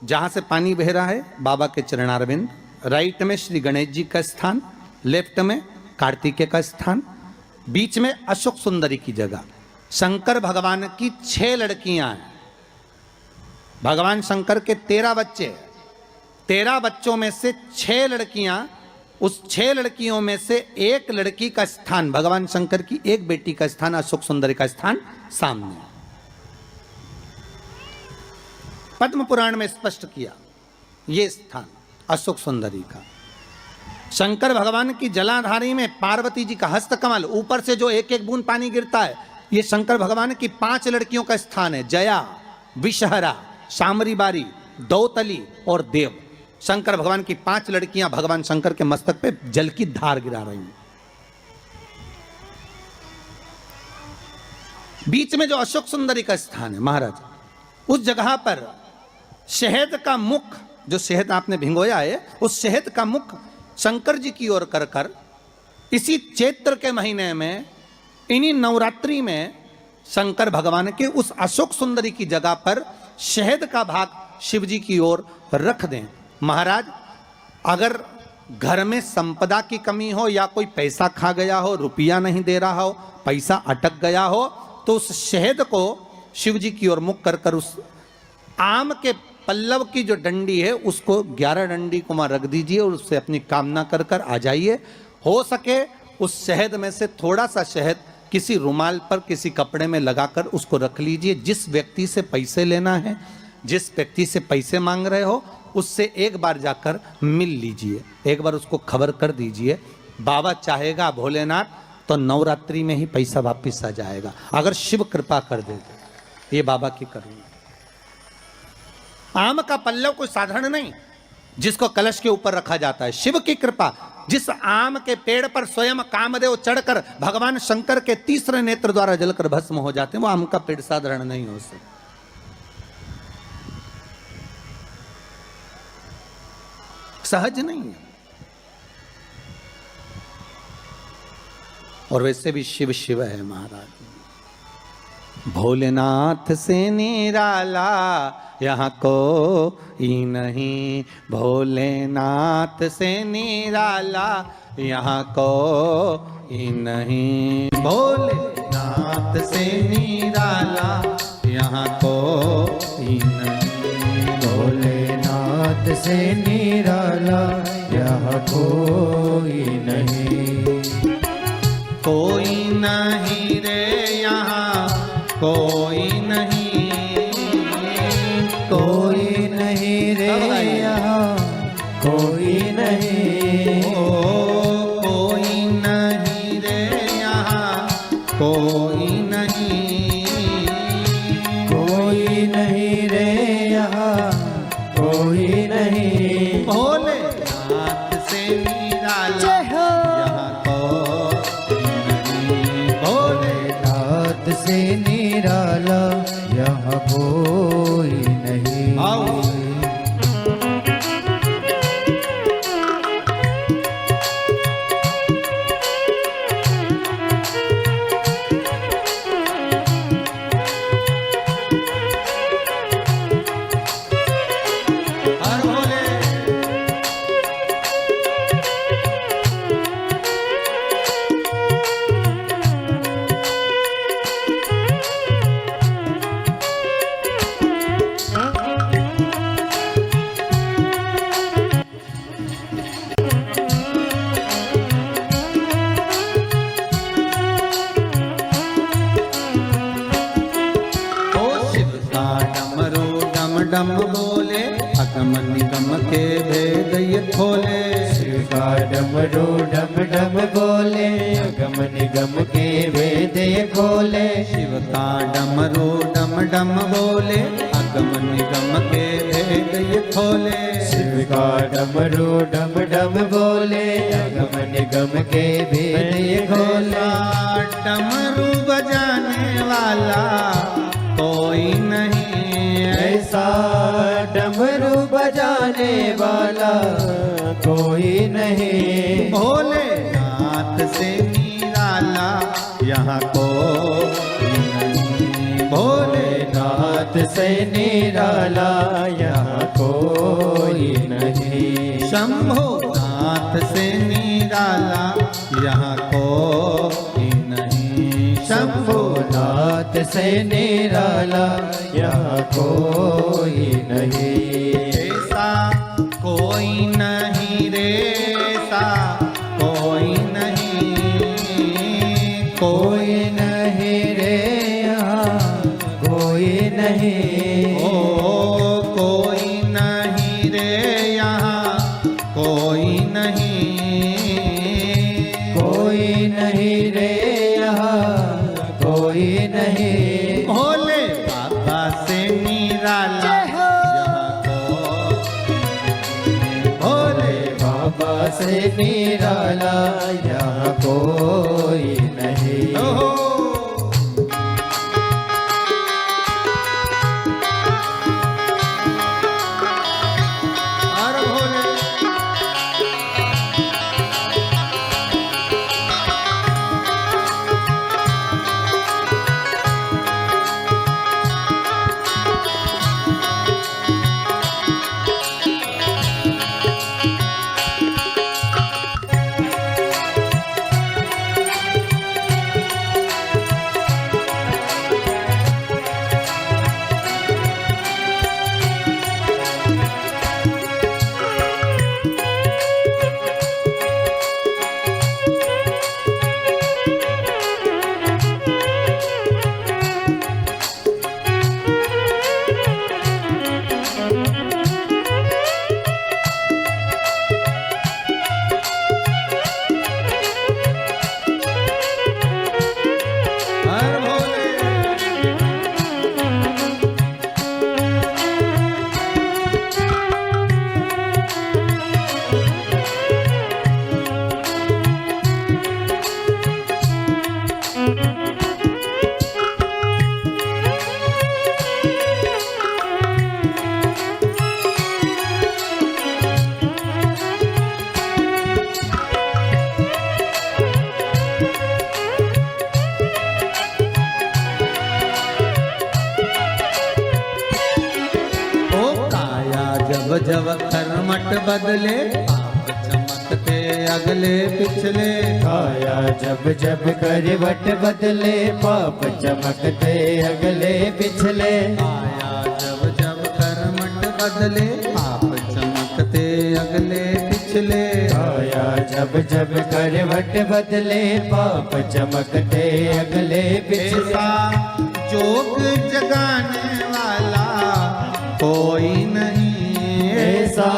[SPEAKER 1] जहां से पानी बह रहा है बाबा के चरणारविंद, राइट में श्री गणेश जी का स्थान, लेफ्ट में कार्तिकेय का स्थान, बीच में अशोक सुंदरी की जगह। शंकर भगवान की 6 लड़कियां हैं। भगवान शंकर के 13 बच्चे, 13 बच्चों में से 6 लड़कियां, उस 6 लड़कियों में से एक लड़की का स्थान, भगवान शंकर की एक बेटी का स्थान, अशोक सुंदरी का स्थान सामने। पद्म पुराण में स्पष्ट किया ये स्थान अशोक सुंदरी का। शंकर भगवान की जलाधारी में पार्वती जी का हस्त कमल, ऊपर से जो एक एक बूंद पानी गिरता है, ये शंकर भगवान की 5 लड़कियों का स्थान है। जया, विषहरा, शामरी बारी, दौतली और देव। शंकर भगवान की 5 लड़कियां भगवान शंकर के मस्तक पे जल की धार गिरा रही हैं। बीच में जो अशोक सुंदरी का स्थान है महाराज, उस जगह पर शहद का मुख, जो शहद आपने भिंगोया है, उस शहद का मुख शंकर जी की ओर कर कर इसी चैत्र के महीने में, इन्हीं नवरात्रि में शंकर भगवान के उस अशोक सुंदरी की जगह पर शहद का भाग शिव जी की ओर रख दें। महाराज, अगर घर में संपदा की कमी हो या कोई पैसा खा गया हो, रुपया नहीं दे रहा हो, पैसा अटक गया हो, तो उस शहद को शिव जी की ओर मुख कर कर उस आम के पल्लव की जो डंडी है उसको 11 डंडी को वहां रख दीजिए और उससे अपनी कामना कर कर आ जाइए। हो सके उस शहद में से थोड़ा सा शहद किसी रुमाल पर, किसी कपड़े में लगाकर उसको रख लीजिए। जिस व्यक्ति से पैसे लेना है, जिस व्यक्ति से पैसे मांग रहे हो, उससे एक बार जाकर मिल लीजिए, एक बार उसको खबर कर दीजिए। बाबा चाहेगा भोलेनाथ तो नवरात्रि में ही पैसा वापिस आ जाएगा, अगर शिव कृपा कर दे। ये बाबा की करुणा। आम का पल्लव कोई साधारण नहीं जिसको कलश के ऊपर रखा जाता है, शिव की कृपा। जिस आम के पेड़ पर स्वयं कामदेव चढ़कर भगवान शंकर के तीसरे नेत्र द्वारा जलकर भस्म हो जाते हैं, वो आम का पेड़ साधारण नहीं हो सकता। सहज नहीं है। और वैसे भी शिव शिव है महाराज। भोलेनाथ से निराला यहाँ कोई नहीं, भोलेनाथ से निराला यहाँ कोई नहीं, भोलेनाथ से निराला यहाँ कोई नहीं,
[SPEAKER 2] भोलेनाथ से निराला यहाँ कोई नहीं,
[SPEAKER 1] कोई नहीं रे यहाँ कोई नहीं,
[SPEAKER 2] कोई नहीं रे यहाँ कोई नहीं,
[SPEAKER 1] कोई नहीं रे यहाँ कोई नहीं,
[SPEAKER 2] कोई नहीं रे यहाँ कोई नहीं,
[SPEAKER 1] भोलेनाथ से निराला यहाँ
[SPEAKER 2] भोलेनाथ से निराला यहाँ कोई नहीं।
[SPEAKER 1] आओ। डम बोले अगम निगम के भेद ये खोले,
[SPEAKER 2] शिव का डमरू डम डम बोले अगम निगम के भेद ये खोले,
[SPEAKER 1] शिव का डमरू डम डम बोले अगम निगम के भेद ये खोले,
[SPEAKER 2] शिव का डमरू डम डम बोले अगम निगम के भेद ये खोले,
[SPEAKER 1] डमरू बजाने वाला कोई नहीं
[SPEAKER 2] ऐसा, डमरू बजाने वाला कोई नहीं,
[SPEAKER 1] भोलेनाथ से निराला यहाँ कोई नहीं,
[SPEAKER 2] भोलेनाथ से निराला यहाँ कोई नहीं,
[SPEAKER 1] शंभुनाथ से निराला यहाँ कोई नहीं,
[SPEAKER 2] शंभुनाथ से निराला यहाँ कोई नहीं,
[SPEAKER 1] ऐसा कोई नहीं रे, ऐसा कोई नहीं,
[SPEAKER 2] कोई नहीं रे यहाँ कोई नहीं,
[SPEAKER 1] ओ कोई नहीं रे यहाँ कोई नहीं, निराला यहाँ कोई भोले
[SPEAKER 2] बाबा से निराला यहाँ कोई नहीं।
[SPEAKER 1] ओहो हर भोले हर भोले ओ काया जब जब कर्मठ बदले पाप चमकते अगले पिछले
[SPEAKER 2] काया जब जब करवट बदले पाप चमकते अगले पिछले।
[SPEAKER 1] काया जब जब कर्मठ बदले पाप चमकते अगले पिछले
[SPEAKER 2] काया जब जब करवट बदले पाप चमकते अगले पिछले।
[SPEAKER 1] ऐसा जोग जगाने वाला कोई नहीं
[SPEAKER 2] ऐसा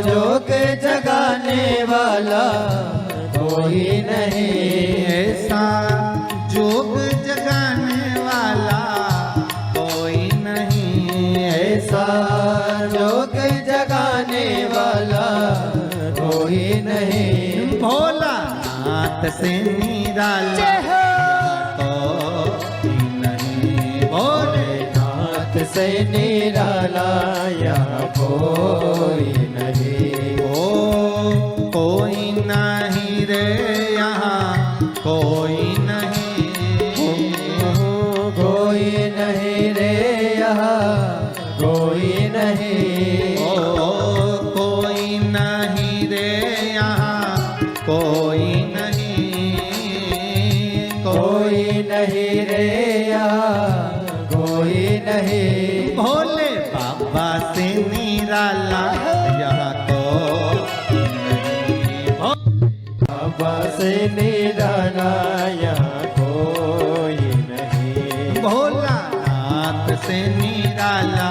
[SPEAKER 2] जोग जगाने वाला कोई नहीं।
[SPEAKER 1] ऐसा जोग जगाने वाला कोई नहीं
[SPEAKER 2] ऐसा जोग जगाने वाला कोई नहीं।
[SPEAKER 1] भोला नाथ से निराला कोई नहीं भोले
[SPEAKER 2] नाथ से निराला यहाँ कोई नहीं।
[SPEAKER 1] ओ कोई नहीं रे यहाँ कोई नहीं
[SPEAKER 2] कोई नहीं रे यहाँ कोई नहीं।
[SPEAKER 1] ओ कोई नहीं रे यहाँ कोई नहीं
[SPEAKER 2] कोई नहीं रे यहाँ कोई नहीं।
[SPEAKER 1] भोले बाबा से निराला यहाँ कोई नहीं
[SPEAKER 2] बाबा से निराला यहाँ कोई नहीं।
[SPEAKER 1] भोला नाथ से निराला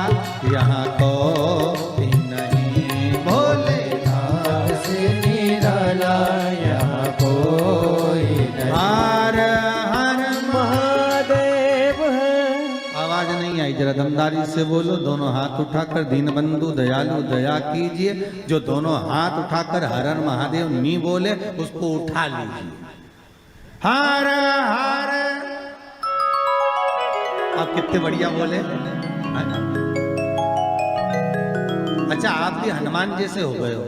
[SPEAKER 1] यहाँ कोई नहीं भोले
[SPEAKER 2] नाथ से निराला यहाँ कोई नहीं।
[SPEAKER 1] हर हर
[SPEAKER 2] महादेव है।
[SPEAKER 1] आवाज नहीं आई, जरा दमदारी से बोलो। दोनों हाथ उठाकर दीन बंधु दयालु दया कीजिए। जो दोनों हाथ उठाकर हर हर महादेव नहीं बोले उसको उठा लीजिए। हर हर आप कितने बढ़िया बोले। अच्छा आप भी हनुमान जैसे हो गए हो।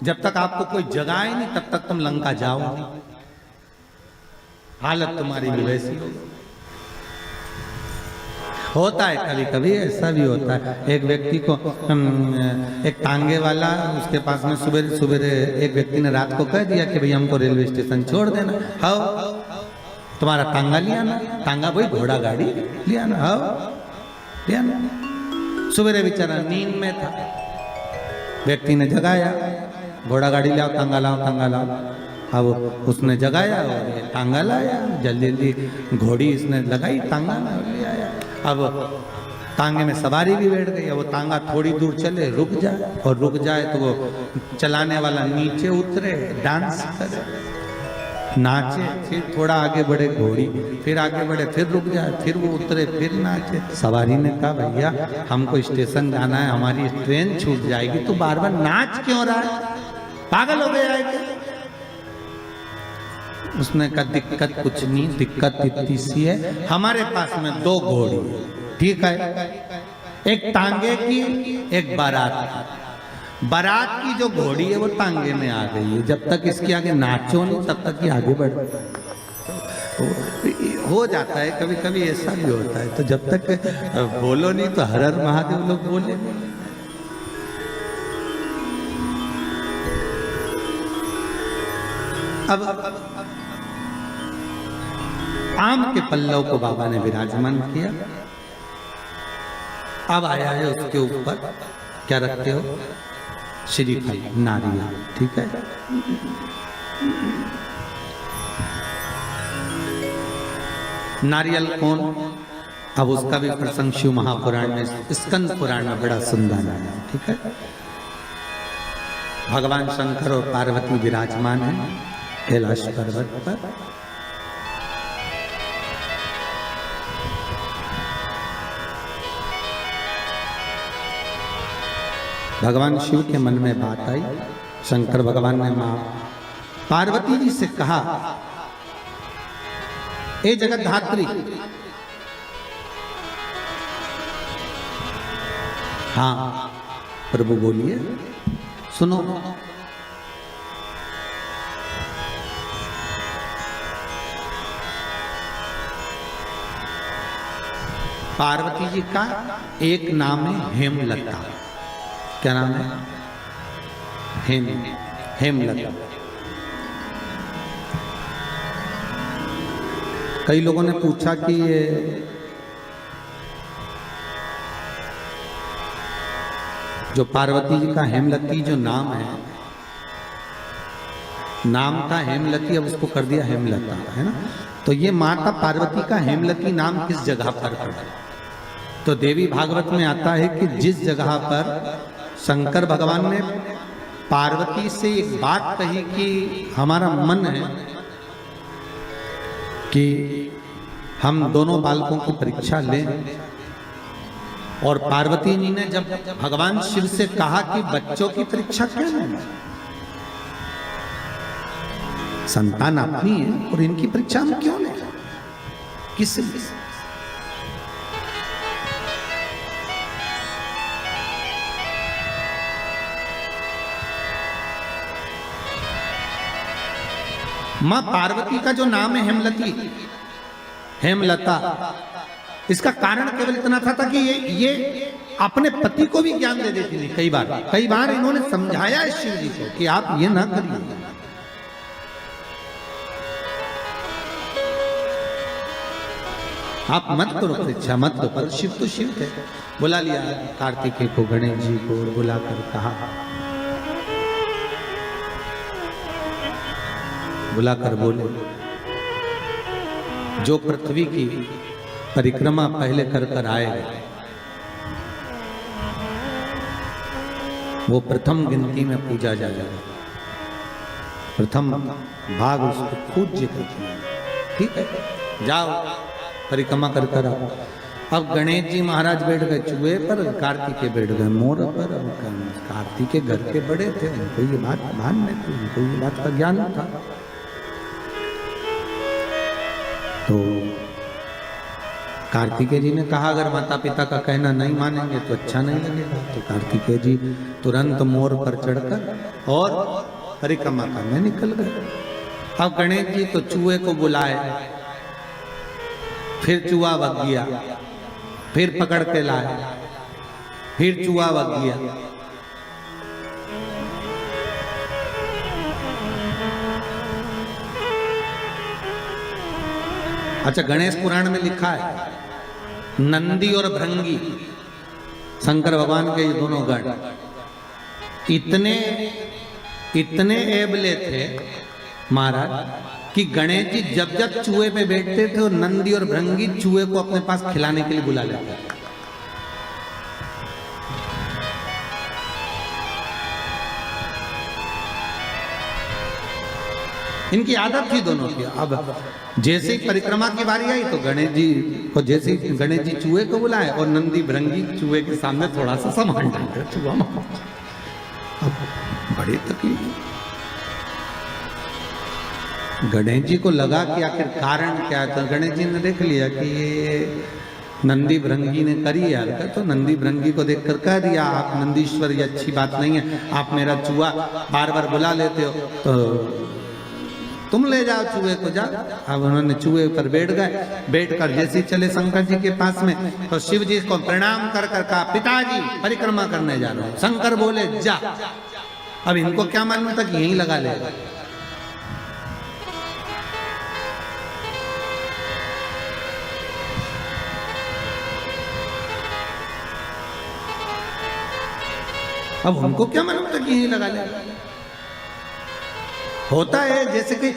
[SPEAKER 1] जब तक आपको कोई जगाए नहीं तब तक तुम लंका जाओ नहीं। हालत तुम्हारी भी वैसी होता है। कभी कभी ऐसा भी होता है। एक व्यक्ति को एक तांगे वाला उसके पास में सुबह सुबह एक व्यक्ति ने रात को कह दिया कि भाई हमको रेलवे स्टेशन छोड़ देना। हाउ तुम्हारा तांगा लिया ना, तांगा भाई घोड़ा गाड़ी लिया ना, हाउ लिया ना। सुबह बेचारा नींद में था, व्यक्ति ने जगाया, घोड़ा गाड़ी लाओ, तांगा लाओ, तांगा लाओ। अब उसने जगाया और ये तांगा लाया, जल्दी जल्दी घोड़ी इसने लगाई, तांगा में ले आया। अब तांगे में सवारी भी बैठ गई। अब वो तांगा थोड़ी दूर चले, रुक जाए, और रुक जाए तो वो चलाने वाला नीचे उतरे, डांस करे। नाचे, फिर थोड़ा आगे बढ़े घोड़ी, फिर आगे बढ़े, फिर रुक जाए, फिर वो उतरे, फिर नाचे। सवारी ने कहा भैया हमको स्टेशन जाना है, हमारी ट्रेन छूट जाएगी, तो बार बार नाच क्यों रहा है, पागल हो गया है क्या? उसने कहा दिक्कत कुछ नहीं, दिक्कत इतनी सी है, हमारे पास में 2 घोड़ी, ठीक है, एक टांगे की, एक बारात की। बारात की जो घोड़ी है वो टांगे में आ गई है, जब तक इसके आगे नाचो नहीं तब तक ये आगे बढ़ हो जाता है, कभी कभी ऐसा भी होता है। तो जब तक बोलो नहीं तो हर हर महादेव लोग बोले। अब आम के पल्लव को बाबा ने विराजमान किया। अब आया है उसके ऊपर क्या रखते हो, श्रीफल, नारियल, ठीक है। नारियल कौन, अब उसका भी प्रसंग शिव महापुराण में, स्कंद पुराण में बड़ा सुंदर है, ठीक है। भगवान शंकर और पार्वती विराजमान है कैलाश पर्वत पर। भगवान शिव के मन में बात आई, शंकर भगवान ने मां पार्वती जी से कहा, ए जगत धात्री, हाँ प्रभु बोलिए, सुनो। पार्वती जी का एक नाम है हेमलता। क्या नाम है? हेमलता। कई लोगों ने पूछा कि ये जो पार्वती जी का हेमलती जो नाम है, नाम था हेमलती, अब उसको कर दिया हेमलता, है ना। तो ये माता पार्वती का हेमलती नाम किस जगह पर पड़ा? तो देवी भागवत में आता है कि जिस जगह पर शंकर भगवान ने पार्वती से एक बात कही कि हमारा मन है कि हम दोनों बालकों की परीक्षा लें, और पार्वती जी ने जब भगवान शिव से कहा कि बच्चों की परीक्षा क्यों लें, संतान अपनी है और इनकी परीक्षा हम क्यों लें, किस मां पार्वती का जो नाम है हेमलती, हेमलता, इसका कारण केवल इतना था कि ये अपने पति को भी ज्ञान दे देती थी। कई बार इन्होंने समझाया है शिव जी को कि आप ये ना करिए। आप मत करो परीक्षा, मत करो, पर शिव तो शिव थे। बुला लिया कार्तिकेय को, गणेश जी को बुलाकर कहा, बुलाकर बोले, जो पृथ्वी की परिक्रमा पहले कर कर आएगा वो प्रथम गिनती में पूजा जाएगा, प्रथम भाग उसको पूज्य करते हैं, ठीक है, जाओ परिक्रमा कर कर आओ। अब गणेश जी महाराज बैठ गए चूहे पर, कार्तिकेय बैठ गए मोर पर। अब कार्तिकेय घर के बड़े थे, उनको ये बात भान में थी, उनको ये बात का ज्ञान था। तो कार्तिकेय जी ने कहा अगर माता पिता का कहना नहीं मानेंगे तो अच्छा नहीं लगेगा। तो कार्तिकेय जी तुरंत मोर पर चढ़कर और परिक्रमा करने निकल गए। अब गणेश जी तो चूहे को बुलाए, फिर चूहा भग गया, फिर पकड़ के लाए, फिर चूहा भग गया। अच्छा, गणेश पुराण में लिखा है नंदी और भृंगी, शंकर भगवान के ये दोनों गण इतने एबले थे महाराज कि गणेश जी जब जब चूहे पे बैठते थे और नंदी और भृंगी चूहे को अपने पास खिलाने के लिए बुला लेते थे। इनकी आदत थी दोनों की। अब जैसे ही परिक्रमा की बारी आई तो गणेश जी को, जैसे ही गणेश जी चूहे को बुलाए और नंदी भृंगी चूहे के सामने थोड़ा सा सामान डाल कर चूहा मार। अब बड़ी तकलीफ। गणेश जी को लगा कि आखिर कारण क्या है, तो गणेश जी ने देख लिया कि ये नंदी भृंगी ने करी है हरकत, तो नंदी भृंगी को देखकर कह दिया, आप नंदीश्वर, ये अच्छी बात नहीं है, आप मेरा चूहा बार बार बुला लेते हो, तो तुम ले जाओ चूहे को, जा। अब उन्होंने चूहे पर बैठ गए। बैठकर जैसे चले शंकर जी के पास में, तो शिव जी को प्रणाम कर कर कहा, पिताजी परिक्रमा करने जा रहा हूं। शंकर बोले जा। अब इनको क्या मालूम था कि यहीं लगा लेगा। अब उनको क्या मालूम था कि यहीं लगा लेगा। होता है जैसे कि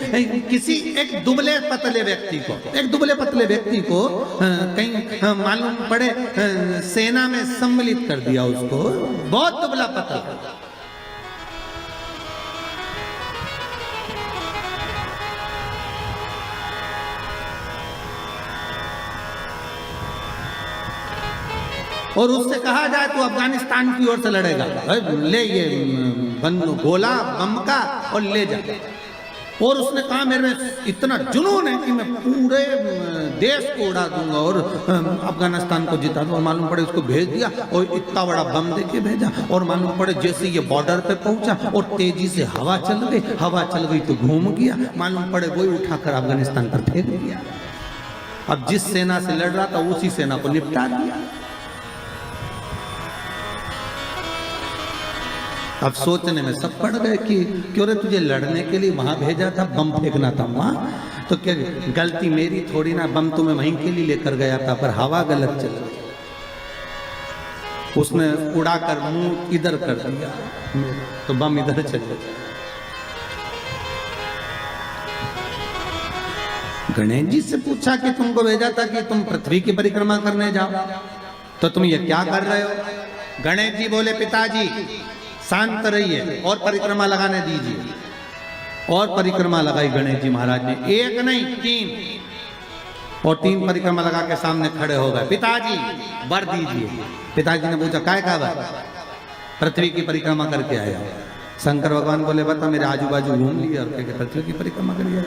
[SPEAKER 1] किसी एक दुबले पतले व्यक्ति को कहीं मालूम पड़े सेना में सम्मिलित कर दिया, उसको बहुत दुबला पतला, और उससे कहा जाए तो अफगानिस्तान की ओर से लड़ेगा, ले ये गोला बम का और ले जा। और उसने कहा मेरे में इतना जुनून है कि मैं पूरे देश को उड़ा दूंगा और अफगानिस्तान को जिता दूंगा। और मालूम पड़े उसको भेज दिया और इतना बड़ा बम देके भेजा। और मालूम पड़े जैसे ये बॉर्डर पे पहुंचा और तेजी से हवा चल गई तो घूम गया। मालूम पड़े वही उठाकर अफगानिस्तान पर फेंक दिया। अब जिस सेना से लड़ रहा था उसी सेना को निपटा दिया। अब सोचने में सब पड़ गए कि क्यों रे, तुझे लड़ने के लिए वहां भेजा था, बम फेंकना था वहां, तो क्या गलती मेरी थोड़ी ना, बम तुम्हें वहीं के लिए लेकर गया था, पर हवा गलत चल गई, उसने उड़ाकर मुंह इधर कर दिया तो बम इधर चल गया। गणेश जी से पूछा कि तुमको भेजा था कि तुम पृथ्वी की परिक्रमा करने जाओ, तो तुम ये क्या कर रहे हो? गणेश जी बोले, पिताजी शांत रहिए और परिक्रमा लगाने दीजिए। और परिक्रमा लगाई गणेश जी महाराज ने, एक नहीं 3, और 3 परिक्रमा लगा के सामने खड़े हो गए। पिताजी वर दीजिए। पिताजी ने पूछा काय का वर? पृथ्वी की परिक्रमा करके आया। शंकर भगवान बोले, बता मेरे आजू बाजू घूम लिया और क्या पृथ्वी की परिक्रमा करिए।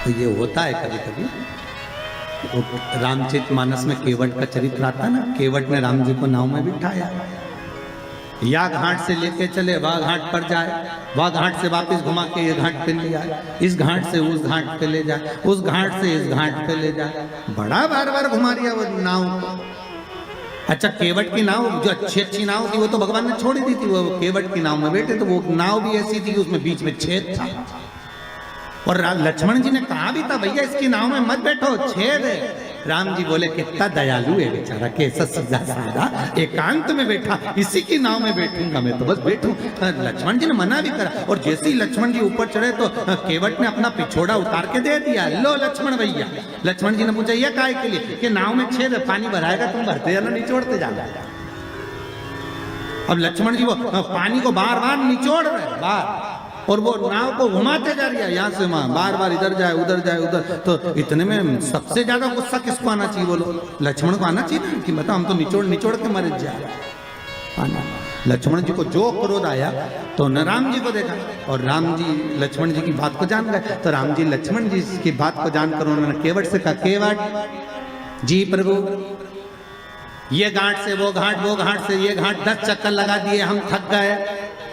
[SPEAKER 1] तो ये होता है कभी कभी। रामचरितमानस में केवट का चरित्र आता है ना, केवट ने राम जी को नाव में बिठाया, या घाट से लेके चले वह घाट पर जाए, वह घाट से वापस घुमा के ये घाट पे ले आए, इस घाट से उस घाट पे ले जाए, उस घाट से इस घाट पे ले जाए, बड़ा बार बार घुमा दिया वो नाव को। अच्छा, केवट की नाव जो अच्छी नाव थी वो तो भगवान ने छोड़ दी थी, वो केवट की नाव में बैठे, तो वो नाव भी ऐसी थी कि उसमें बीच में छेद था। और लक्ष्मण जी ने कहा भी था, भैया इसकी नाव में मत बैठो, छेद है। राम जी बोले, कितना दयालु है बेचारा, कैसा सीधा साधा एकांत में बैठा, इसी की नाव में बैठूंगा मैं, तो बस बैठूं। लक्ष्मण जी ने मना भी करा, और जैसे ही लक्ष्मण जी ऊपर चढ़े तो केवट ने अपना पिछोड़ा उतार के दे दिया, लो लक्ष्मण भैया। लक्ष्मण जी ने पूछा, ये काय के लिए? कि नाव में छेद है, पानी भराएगा, तुम भरते जाना, निचोड़ते जाना। अब लक्ष्मण जी वो पानी को बार बार निचोड़ रहे, बार, और वो नाव को घुमाते जा रही है, यहाँ से वहां, बार बार इधर जाए उधर जाए उधर। तो इतने में सबसे ज्यादा गुस्सा किसको आना चाहिए बोलो? लक्ष्मण को आना चाहिए ना, कि मतलब हम तो निचोड़ निचोड़ के मर जाए। लक्ष्मण जी को जो क्रोध आया तो न राम जी को देखा, और राम जी लक्ष्मण जी की बात को जान गए। तो राम जी लक्ष्मण जी की बात को जानकर उन्होंने केवट से कहा, केवट जी प्रभु, ये घाट से वो घाट, वो घाट से ये घाट 10 चक्कर लगा दिए, हम थक गए,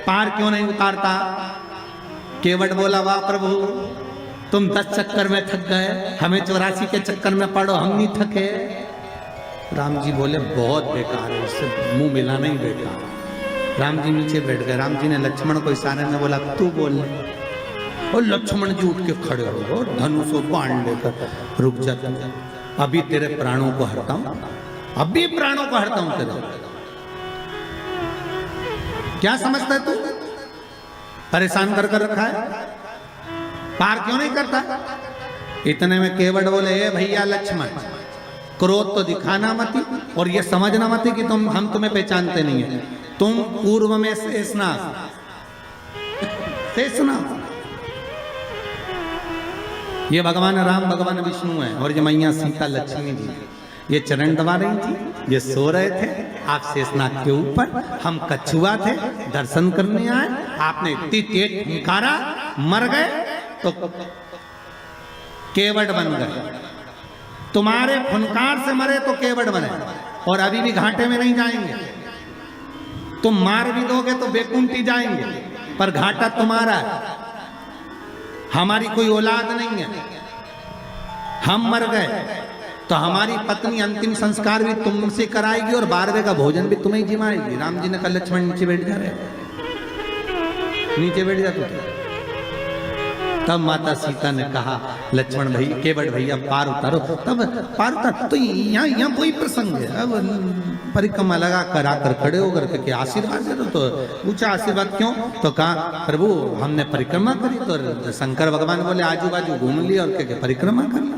[SPEAKER 1] पार क्यों नहीं उतारता? केवट बोला, वाह प्रभु, तुम 10 चक्कर में थक गए, हमें 84 के चक्कर में पड़ो, हम नहीं थके। राम जी बोले, बहुत बेकार है, इससे मुंह मिलाना ही बेकार। राम जी नीचे बैठ गए। राम जी ने लक्ष्मण को इशारे में बोला, तू बोल। और लक्ष्मण जी उठ के खड़े हो गए, धनुष और बाण लेकर, रुक जा, अभी तेरे प्राणों को हरता हूं, अभी प्राणों को हरता हूं तेरे। क्या समझता है तू? परेशान कर रखा है। पार क्यों नहीं करता? इतने में केवट बोले, ए भैया लक्ष्मण, क्रोध तो दिखाना मत और ये समझना मत कि हम तुम्हें पहचानते नहीं है। तुम पूर्व में शेषनाग, ये भगवान राम भगवान विष्णु है और ये मैया सीता लक्ष्मी जी, ये चरण दबा रही थी, ये सो रहे थे, आप शेषनाग के ऊपर, हम कछुआ थे, दर्शन करने आए, आपने इतनी तेज फुंकारा, मर गए तो केवट बन गए। तुम्हारे फुनकार से मरे तो केवट बने और अभी भी घाटे में नहीं जाएंगे। तुम मार भी दोगे तो बेकुंठी जाएंगे, पर घाटा तुम्हारा है, हमारी कोई औलाद नहीं है। हम मर गए तो हमारी पत्नी अंतिम संस्कार भी तुमसे कराएगी और 12वें का भोजन भी तुम्हें ही जिमाएगी। राम जी ने कहा लक्ष्मण नीचे बैठ जा रहे, नीचे बैठ जा तू। तब माता सीता ने कहा लक्ष्मण भाई, केवट भैया पार उतारो। तब पार उतार तो यहाँ कोई प्रसंग है। अब परिक्रमा लगा कर आकर खड़े होकर के आशीर्वाद दे दो। तो पूछा आशीर्वाद क्यों? तो कहा प्रभु हमने परिक्रमा करी। तो शंकर भगवान बोले आजू बाजू घूम लिया और क्या परिक्रमा कर ली,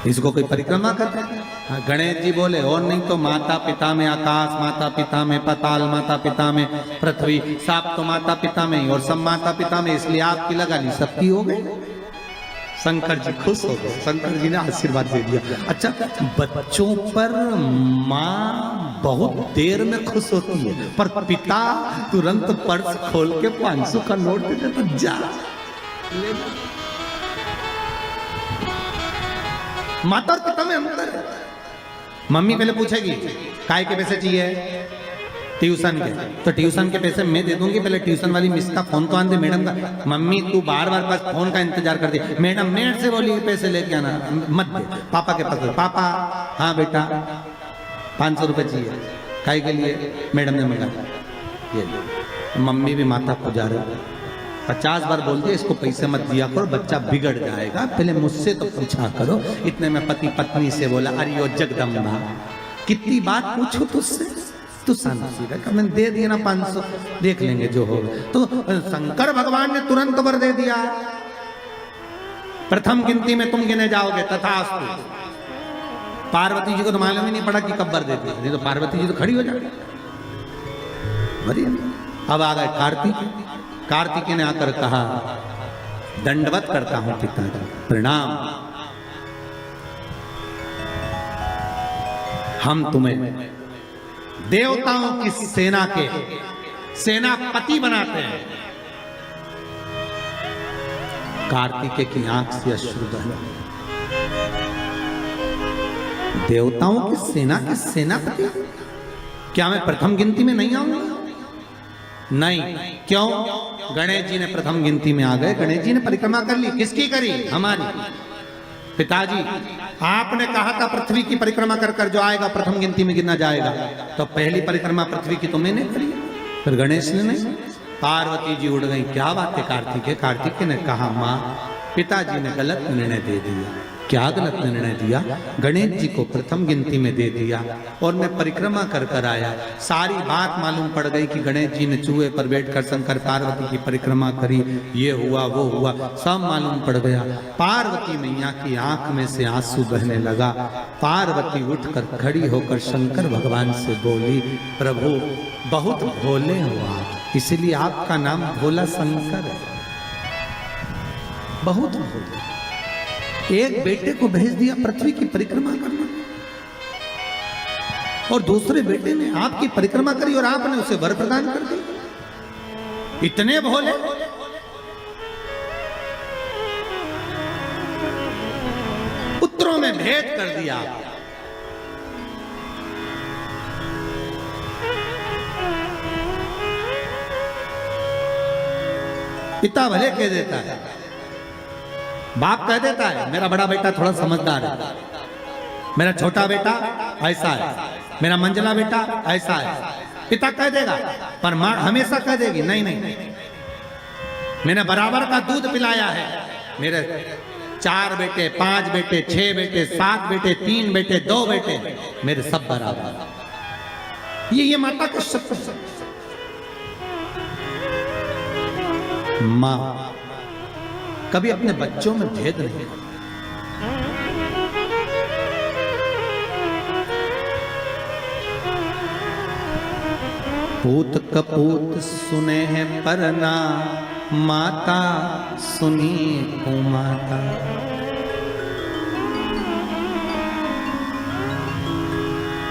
[SPEAKER 1] इसको कोई परिक्रमा करता है? गणेश जी बोले और नहीं तो माता पिता में आकाश, माता पिता में पाताल, माता पिता में पृथ्वी, सब तो माता पिता में ही और सब माता पिता में, इसलिए आपकी लगा ली, सबकी हो गई। शंकर जी खुश हो गए, शंकर जी ने आशीर्वाद दे दिया। अच्छा, बच्चों पर माँ बहुत देर में खुश होती है, पर पिता तुरंत पर्स खोल के 500 का नोट दे देता, जा माता और पिता में अंतर है। मम्मी पहले पूछेगी काय के पैसे चाहिए, ट्यूशन के, तो ट्यूशन के पैसे मैं दे दूंगी, पहले ट्यूशन वाली मिस का फोन तो आन दे मैडम का। मम्मी तू बार बार बस फोन का इंतजार कर दे, मैडम नेट से बोली पैसे लेके आना, मत दे। पापा के पास, पापा हाँ बेटा 500 रुपये चाहिए, काय के लिए? मैडम ने मंगाया, ये मम्मी भी माता को जा रही 50 बार बोल दिया इसको पैसे मत दिया करो, बच्चा बिगड़ जाएगा, पहले मुझसे तो पूछा करो। इतने में पति पत्नी से बोला अरे ओ जगदम्बा, कितनी बात पूछो तुझसे, तू शांति रख, मैंने दे दिया ना 500, देख लेंगे जो होगा। तो शंकर भगवान ने तुरंत वर दे दिया, प्रथम गिनती में तुम गिने जाओगे तथास्तु। पार्वती जी को तो मालूम ही नहीं पड़ा कि कब वर दे दिया, नहीं तो पार्वती जी तो खड़ी हो जाती। अब आ गए कार्तिक। कार्तिकेय ने आकर कहा दंडवत करता हूं पिताजी, प्रणाम, हम तुम्हें देवताओं की सेना के सेनापति बनाते हैं। कार्तिकेय की आंख से अश्रु बहे। देवताओं की सेना के सेनापति? क्या मैं प्रथम गिनती में नहीं आऊंगा? नहीं। क्यों? गणेश जी ने प्रथम गिनती में आ गए, गणेश जी ने परिक्रमा कर ली। किसकी करी? हमारी। पिताजी आपने कहा था पृथ्वी की परिक्रमा कर कर जो आएगा प्रथम गिनती में गिना जाएगा, तो पहली परिक्रमा पृथ्वी की तो मैंने करी, फिर गणेश ने नहीं। पार्वती जी उड़ गई, क्या बात है कार्तिकेय? कार्तिकेय ने कहा माँ पिताजी ने गलत निर्णय दे दिया। क्या गलत निर्णय दिया? गणेश जी को प्रथम गिनती में दे दिया और मैं परिक्रमा कर कर आया। सारी बात मालूम पड़ गई कि गणेश जी ने चूहे पर बैठकर शंकर पार्वती की परिक्रमा करी, ये हुआ वो हुआ, सब मालूम पड़ गया। पार्वती मैया की आंख में से आंसू बहने लगा। पार्वती उठकर खड़ी होकर शंकर भगवान से बोली, प्रभु बहुत भोले हो आप, इसलिए आपका नाम भोला शंकर है, बहुत भोले। एक बेटे को भेज दिया पृथ्वी की परिक्रमा करना और दूसरे बेटे ने आपकी परिक्रमा करी और आपने उसे वर प्रदान कर दी। इतने भोले। पुत्रों में भेद कर दिया। पिता भले कह देता है, बाप कह देता है मेरा बड़ा बेटा थोड़ा समझदार है, मेरा छोटा बेटा ऐसा है, मेरा मंझला बेटा ऐसा है, पिता कह देगा। पर मां हमेशा कह देगी नहीं नहीं, मैंने बराबर का दूध पिलाया है, मेरे 4 बेटे 5 बेटे 6 बेटे 7 बेटे 3 बेटे 2 बेटे मेरे सब बराबर। ये माता का शब्द। मां कभी अपने बच्चों में भेद नहीं करती। पूत कपूत सुने हैं परना, माता सुनी कुमाता।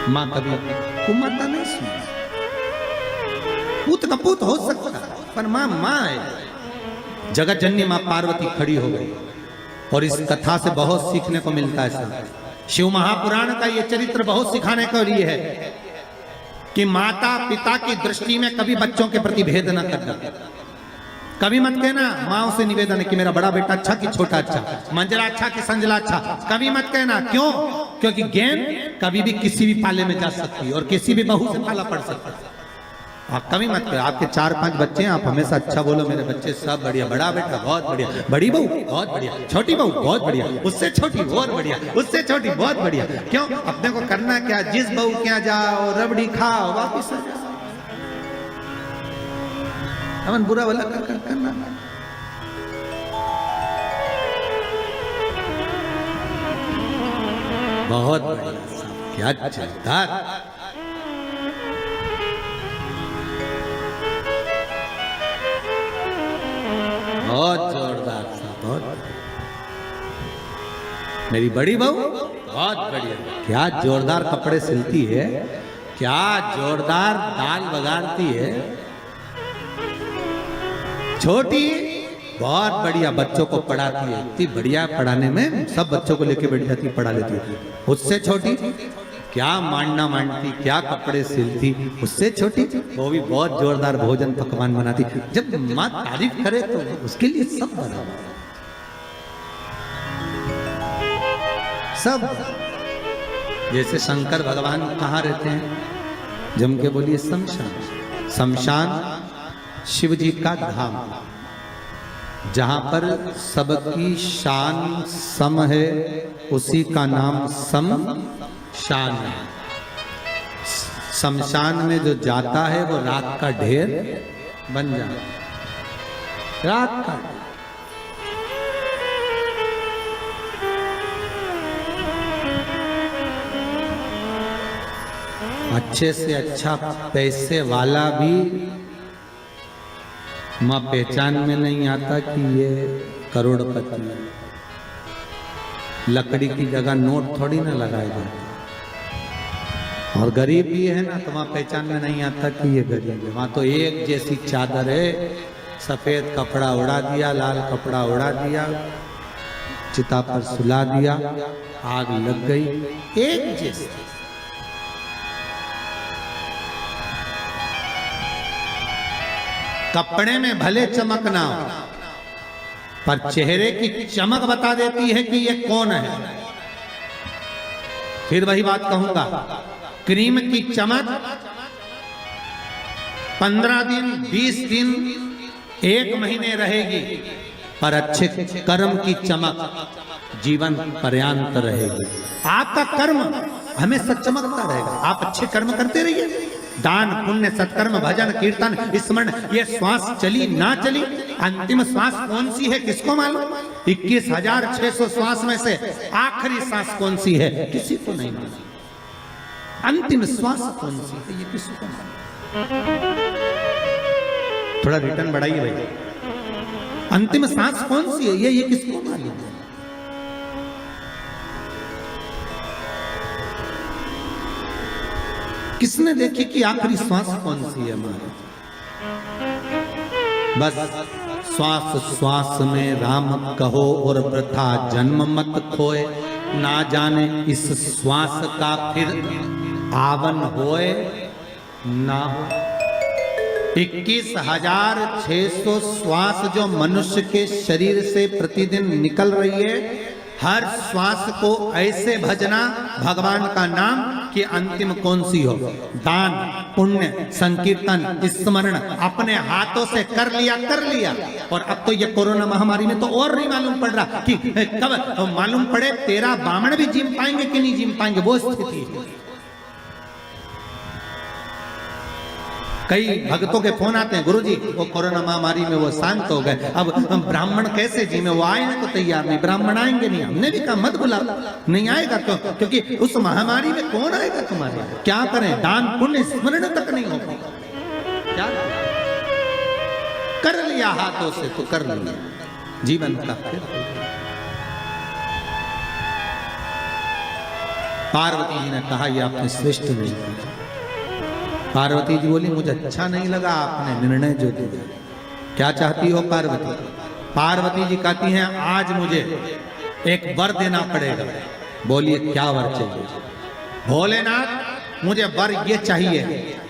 [SPEAKER 1] मां कभी कुमाता नहीं सुनी। पूत कपूत हो सकता पर मां मां है। जगत जननी मां पार्वती खड़ी हो गई और इस कथा से बहुत सीखने को मिलता है। शिव महापुराण का ये चरित्र बहुत सिखाने के लिए है कि माता पिता की दृष्टि में कभी बच्चों के प्रति भेद न करना। कभी मत कहना, माँ से निवेदन है कि मेरा बड़ा बेटा अच्छा कि छोटा अच्छा, मंजला अच्छा कि संजला अच्छा, कभी मत कहना। क्यों? क्योंकि गेंद कभी भी किसी भी पाले में जा सकती है और किसी भी बहू से पाला पड़ सकता है। आप कभी मत करो। आपके 4-5 बच्चे हैं, आप हमेशा अच्छा बोलो, मेरे बच्चे सब बढ़िया, बड़ा बेटा बहुत बढ़िया, बड़ी बहू बहुत बढ़िया, छोटी बहू बहुत बढ़िया, उससे छोटी बहुत बढ़िया, उससे छोटी बहुत बढ़िया। क्यों? अपने को करना क्या, जिस बहू के यहाँ जाओ रबड़ी खाओ वापिस आ जाओ। अपन बुरा वाला करना। बहुत बढ़िया, क्या चलता। बहुत जोरदार था, बहुत। मेरी बड़ी बहू बहुत बढ़िया, क्या जोरदार कपड़े सिलती है, क्या जोरदार दाल बघारती है। छोटी बहुत बढ़िया बच्चों को पढ़ाती है, इतनी बढ़िया पढ़ाने में, सब बच्चों को लेके बैठ जाती, पढ़ा लेती है। उससे छोटी क्या मांडना मांडती, क्या कपड़े सिलती। उससे छोटी वो भी बहुत जोरदार भोजन पकवान बनाती। जब माँ तारीफ करे तो उसके लिए सब बना, सब। जैसे शंकर भगवान कहाँ रहते हैं? जम के बोलिए शमशान। शमशान शिव जी का धाम, जहां पर सबकी शान सम है, उसी का नाम शमशान है। शमशान में जो जाता है वो राख का ढेर बन जाता है। राख का अच्छे से अच्छा पैसे वाला भी मां पहचान में नहीं आता कि ये करोड़पति है। लकड़ी की जगह नोट थोड़ी ना लगाएगा। और गरीब भी है ना तो वहां पहचान में नहीं आता कि ये गरीब है। वहां तो एक जैसी चादर है, सफेद कपड़ा उड़ा दिया, लाल कपड़ा उड़ा दिया, चिता पर सुला दिया, आग लग गई, एक जैसी। कपड़े में भले चमक ना हो, पर चेहरे की चमक बता देती है कि ये कौन है। फिर वही बात कहूंगा, क्रीम की चमक 15 दिन, 20 दिन, 1 महीने रहेगी, पर अच्छे कर्म की चमक जीवन पर्यंत रहेगी। आपका कर्म हमेशा चमकता रहेगा। आप अच्छे कर्म करते रहिए, दान पुण्य सत्कर्म भजन कीर्तन स्मरण, ये श्वास चली ना चली, अंतिम श्वास कौन सी है किसको मालूम? 21,600 श्वास में से आखिरी सांस कौन सी है किसी को नहीं मालूम। अंतिम श्वास कौन सी है ये किसी को मालूम। थोड़ा रिटर्न बढ़ाइए भाई। अंतिम सांस कौन सी है ये किसको मालूम है? किसने देखी कि आखिरी श्वास कौन सी है हमारी? बस श्वास श्वास में राम कहो और वृथा जन्म मत खोए, ना जाने इस श्वास का फिर आवन होए ना हो। 21,600 श्वास जो मनुष्य के शरीर से प्रतिदिन निकल रही है, हर श्वास को ऐसे भजना भगवान का नाम कि अंतिम कौन सी हो। दान पुण्य संकीर्तन स्मरण अपने हाथों से कर लिया। और अब तो ये कोरोना महामारी में तो और नहीं मालूम पड़ रहा कि कब मालूम पड़े तेरा बामण भी जिम पाएंगे कि नहीं जिम पाएंगे, वो स्थिति है। कई भक्तों के फोन आते हैं, गुरुजी वो कोरोना महामारी में वो शांत हो गए, अब हम ब्राह्मण कैसे जी में, वो आने को तैयार नहीं, ब्राह्मण आएंगे नहीं। हमने भी कहा मत बुलाओ, नहीं आएगा तो, क्योंकि उस महामारी में कौन आएगा तुम्हारे, क्या करें, दान पुण्य स्मरण तक नहीं हो पाएगा। क्या कर लिया हाथों से तो कर लिया, जीवन का फिर। पार्वती जी ने कहा ये आपने श्रेष्ठ नहीं किया। पार्वती जी बोली मुझे अच्छा नहीं लगा आपने निर्णय जो दिया। क्या चाहती हो पार्वती? पार्वती जी कहती हैं आज मुझे एक वर देना पड़ेगा। बोलिए क्या वर चाहिए? भोलेनाथ मुझे वर ये चाहिए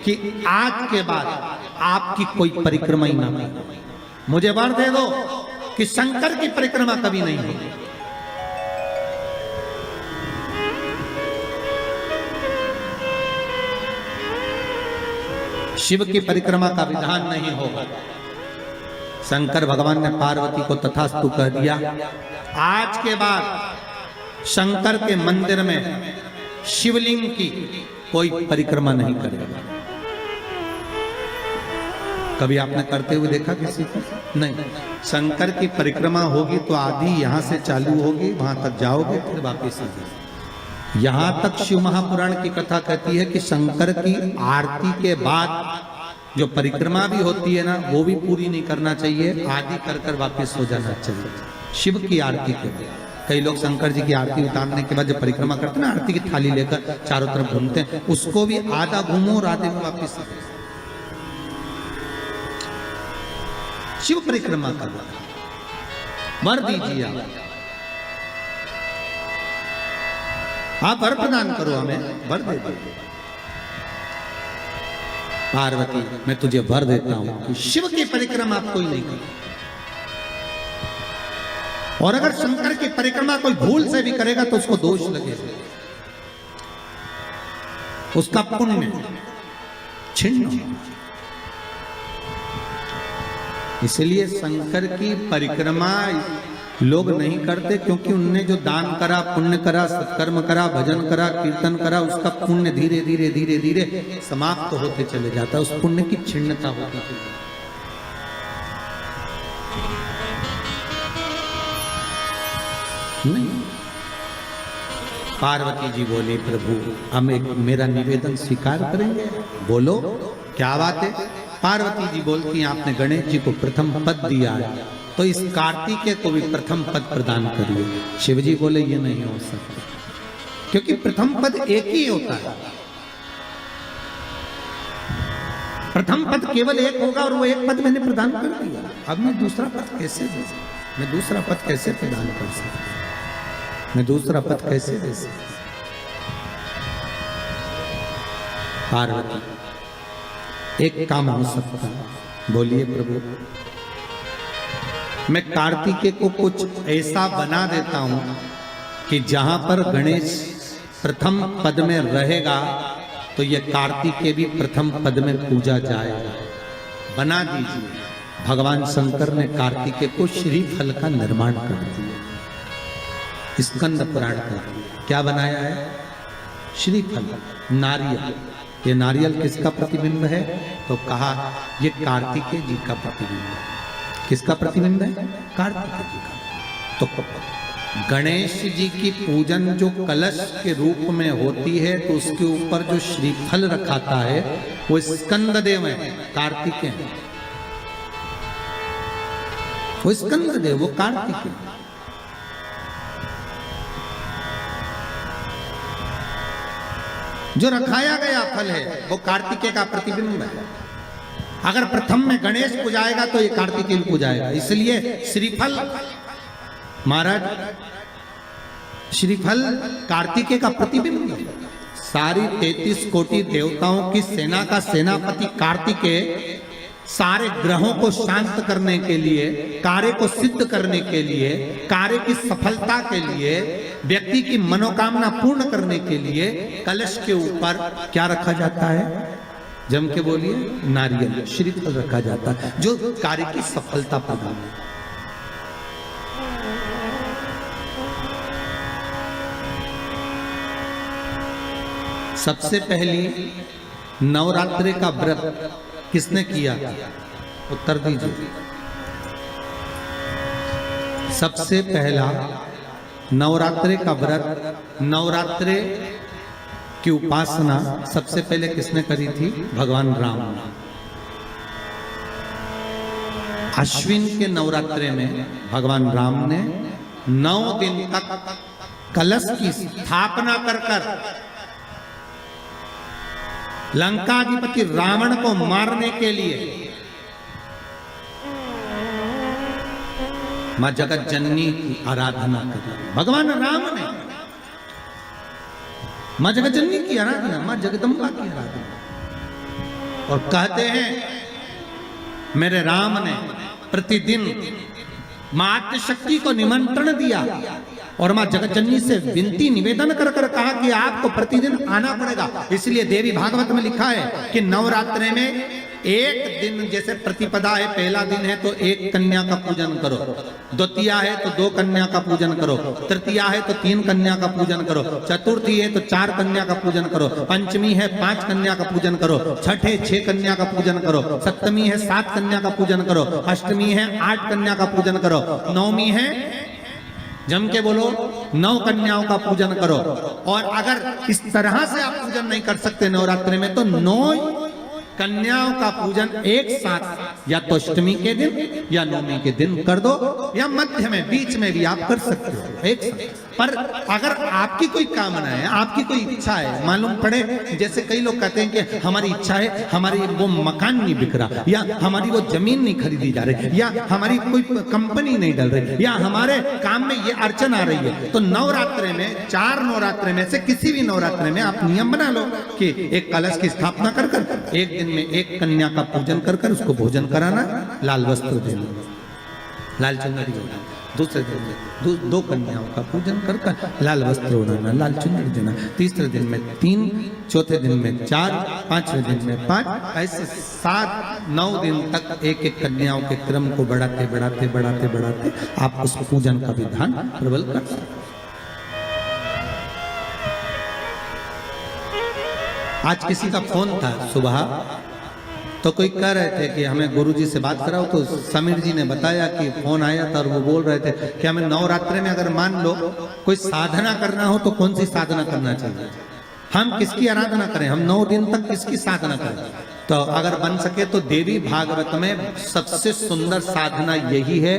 [SPEAKER 1] कि आज के बाद आपकी कोई परिक्रमा ही ना हो। मुझे वर दे दो कि शंकर की परिक्रमा कभी नहीं होगी। शिव की परिक्रमा का विधान नहीं होगा। शंकर भगवान ने पार्वती को तथास्तु कह दिया। आज के बाद शंकर के मंदिर में शिवलिंग की कोई परिक्रमा नहीं करेगा। कभी आपने करते हुए देखा किसी को? नहीं। शंकर की परिक्रमा होगी तो आधी यहां से चालू होगी, वहां तक जाओगे फिर वापस आ जाओगे। यहां तक शिव महापुराण की कथा कहती है कि शंकर की आरती के बाद जो परिक्रमा भी होती है ना, वो भी पूरी नहीं करना चाहिए, आदि कर कर वापस हो जाना चाहिए। शिव की आरती के बाद कई लोग शंकर जी की आरती उतारने के बाद जब परिक्रमा करते हैं ना, आरती की थाली लेकर चारों तरफ घूमते हैं, उसको भी आधा घूमो और आधे में वापिस। शिव परिक्रमा करना वर दीजिए, आप वर प्रदान करो, हमें वर दे दो। पार्वती मैं तुझे वर देता हूं कि शिव की परिक्रमा आप कोई नहीं करे, और अगर शंकर की परिक्रमा कोई भूल से भी करेगा तो उसको दोष लगेगा, उसका पुण्य छिन्न होगा। इसलिए शंकर की परिक्रमा लोग नहीं करते, क्योंकि उनने जो दान करा, पुण्य करा, सत्कर्म करा, भजन करा, कीर्तन करा, उसका पुण्य धीरे धीरे धीरे धीरे समाप्त होते चले जाता है, उस पुण्य की छिन्नता होती है। नहीं। पार्वती जी बोली प्रभु हम एक मेरा निवेदन स्वीकार करेंगे, बोलो क्या बात है। पार्वती जी बोलती हैं आपने गणेश जी को प्रथम पद दिया है, तो इस कार्तिकेय को भी प्रथम पद प्रदान करिए। शिवजी बोले ये नहीं हो सकता, क्योंकि प्रथम पद एक ही होता है। प्रथम पद केवल एक होगा और वो एक पद मैंने प्रदान कर दिया, अब मैं दूसरा पद कैसे दे सकता? मैं दूसरा पद कैसे प्रदान कर सकता? मैं दूसरा पद कैसे दे सकता? पार्वती एक काम हो सकता है, बोलिए प्रभु मैं कार्तिकेय को कुछ ऐसा बना देता हूं कि जहां पर गणेश प्रथम पद में रहेगा तो ये कार्तिकेय भी प्रथम पद में पूजा जाएगा। बना दीजिए। भगवान शंकर ने कार्तिकेय को श्रीफल का निर्माण कर दिया, स्कंद पुराण का क्या बनाया है? श्रीफल, नारियल। ये नारियल किसका प्रतिबिंब है? तो कहा ये कार्तिकेय जी का प्रतिबिंब है। किसका प्रतिबिंब है? कार्तिकेय जी का। तो गणेश जी की पूजन जो कलश के रूप में होती है तो उसके ऊपर जो श्रीफल रखाता है वो स्कंददेव है, कार्तिकेय है। वो स्कंददेव, वो कार्तिकेय। जो रखाया गया फल है वो कार्तिकेय का प्रतिबिंब है। अगर प्रथम में गणेश पूजाएगा तो ये कार्तिकेय पूजाएगा। इसलिए श्रीफल महाराज, श्रीफल कार्तिकेय का प्रतिबिंब है। सारी 33 कोटि देवताओं की सेना का सेनापति कार्तिकेय सारे ग्रहों को शांत करने के लिए, कार्य को सिद्ध करने के लिए, कार्य की सफलता के लिए, व्यक्ति की मनोकामना पूर्ण करने के लिए कलश के ऊपर क्या रखा जाता है? जम के बोलिए, नारियल, श्रीफल रखा जाता है, जो कार्य की सफलता प्रदान है। सबसे पहली नवरात्रि का व्रत किसने किया? उत्तर दीजिए। सबसे पहला नवरात्रे का व्रत, नवरात्रे की उपासना सबसे पहले किसने करी थी? भगवान राम ने। अश्विन के नवरात्रे में भगवान राम ने 9 दिन तक कलश की स्थापना कर लंकाधिपति रावण को मारने के लिए मां जगत जननी की आराधना करी। भगवान राम ने मां जगत जननी की आराधना, मां जगदम्बा की आराधना। और कहते हैं मेरे राम ने प्रतिदिन मां आद्यशक्ति को निमंत्रण दिया और मां जगत जननी से विनती निवेदन कर कहा कि आपको प्रतिदिन आना पड़ेगा। इसलिए देवी भागवत में लिखा है कि नवरात्रे में एक दिन, जैसे प्रतिपदा है, पहला दिन है तो एक कन्या का पूजन करो, द्वितीया है तो 2 कन्या का पूजन करो, तृतीया है तो 3 कन्या का पूजन करो, चतुर्थी है तो 4 कन्या का पूजन करो, पंचमी है 5 कन्या का पूजन करो, छठ है 6 कन्या का पूजन करो, सप्तमी है 7 कन्या का पूजन करो, अष्टमी है 8 कन्या का पूजन करो, नवमी है, जम के बोलो, 9 कन्याओं का पूजन करो। और अगर इस तरह से आप पूजन नहीं कर सकते नवरात्रि में तो 9 कन्याओं का पूजन एक साथ या तो अष्टमी के दिन या नवमी के दिन कर दो, या मध्य में बीच में भी आप कर सकते हो एक साथ। पर अगर आपकी कोई कामना है, आपकी कोई इच्छा है, मालूम पड़े, जैसे कई लोग कहते हैं कि हमारी इच्छा है, हमारी वो मकान नहीं बिक रहा, या हमारी वो जमीन नहीं खरीदी जा रही, या हमारी कोई कंपनी नहीं डल रही, या हमारे काम में ये अड़चन आ रही है, तो नवरात्रे में 4 नवरात्रे में से किसी भी नवरात्रे में आप नियम बना लो कि एक कलश की स्थापना कर एक दिन में एक कन्या का पूजन कर उसको भोजन कराना, लाल वस्त्र देना, लाल चुनरी देना, दूसरे दिन में 2 कन्याओं का पूजन कर लाल वस्त्र ओढ़ाना, लाल चुनरी देना, तीसरे दिन में 3, चौथे दिन में 4, 5वें दिन में 5, ऐसे 7-9 दिन तक एक कन्याओं के क्रम को बढ़ाते बढ़ाते बढ़ाते बढ़ाते आप उस पूजन का विधान प्रबल कर सकते। आज किसी का फोन था सुबह, तो कोई कह रहे थे कि हमें गुरुजी से बात कराओ, तो समीर जी ने बताया कि फोन आया था और वो बोल रहे थे कि हमें नवरात्रि में अगर मान लो कोई साधना करना हो तो कौन सी साधना करना चाहिए, हम किसकी आराधना करें, हम 9 दिन तक किसकी साधना करें। तो अगर बन सके तो देवी भागवत में सबसे सुंदर साधना यही है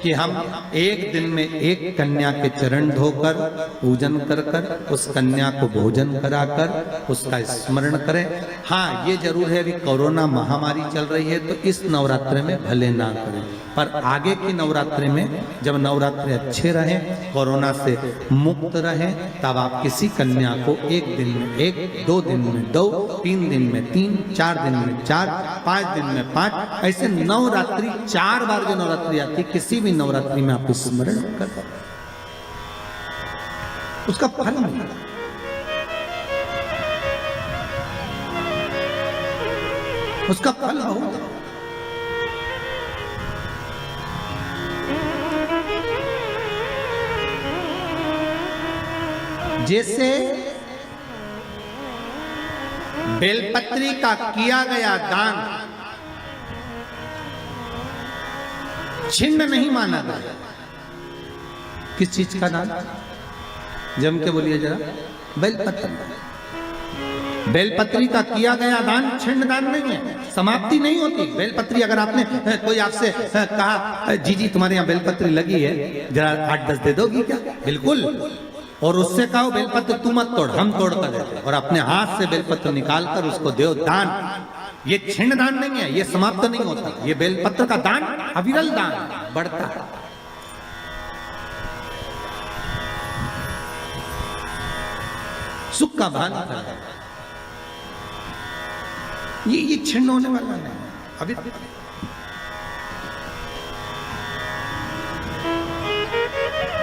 [SPEAKER 1] कि हम एक दिन में एक कन्या के चरण धोकर पूजन कर उस कन्या को भोजन कराकर उसका स्मरण करें। हाँ, ये जरूर है अभी कोरोना महामारी चल रही है तो इस नवरात्रि में भले ना करें, पर आगे की नवरात्रि में जब नवरात्रि अच्छे रहें, कोरोना से मुक्त रहें, तब आप किसी कन्या को एक दिन में 1, 2 दिन में 2, 3 दिन में 3, 4 दिन में 4, 5 दिन में 5, ऐसे नवरात्रि 4 बार जो नवरात्रि आती, किसी भी नवरात्रि में आप स्मरण कर उसका फल मिलेगा। उसका फल होगा। जैसे बेलपत्री का किया गया दान छिन्न नहीं माना गया। किस चीज का दान? जम के बोलिए जरा। बेलपत्री। बेलपत्री का किया गया दान छिन्न दान नहीं है, समाप्ति नहीं होती। बेलपत्री अगर आपने कोई आपसे कहा जी तुम्हारे यहाँ बेलपत्री लगी है, जरा 8-10 दे दोगी क्या? बिल्कुल। और उससे कहो बेलपत्र तू मत तोड़, हम तोड़ कर देते, और अपने हाथ से बेलपत्र निकाल कर उसको दो दान। ये छिन्न दान नहीं है, ये समाप्त नहीं होता। ये बेलपत्र का दान अविरल दान बढ़ता है। सुख का भान करता है। ये छिन्न होने वाला नहीं अभी।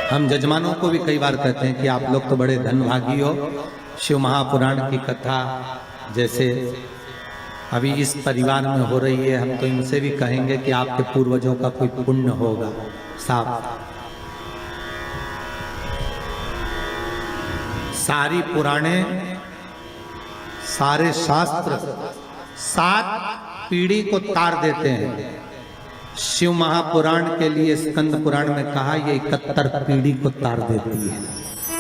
[SPEAKER 1] हम जजमानों को भी कई बार कहते हैं कि आप लोग तो बड़े धनभागी हो। शिव महापुराण की कथा जैसे अभी इस परिवार में हो रही है, हम तो इनसे भी कहेंगे कि आपके पूर्वजों का कोई पुण्य होगा। साफ सारी पुराणे, सारे शास्त्र 7 पीढ़ी को तार देते हैं। शिव महापुराण के लिए स्कंद पुराण में कहा ये 71 पीढ़ी को तार देती है।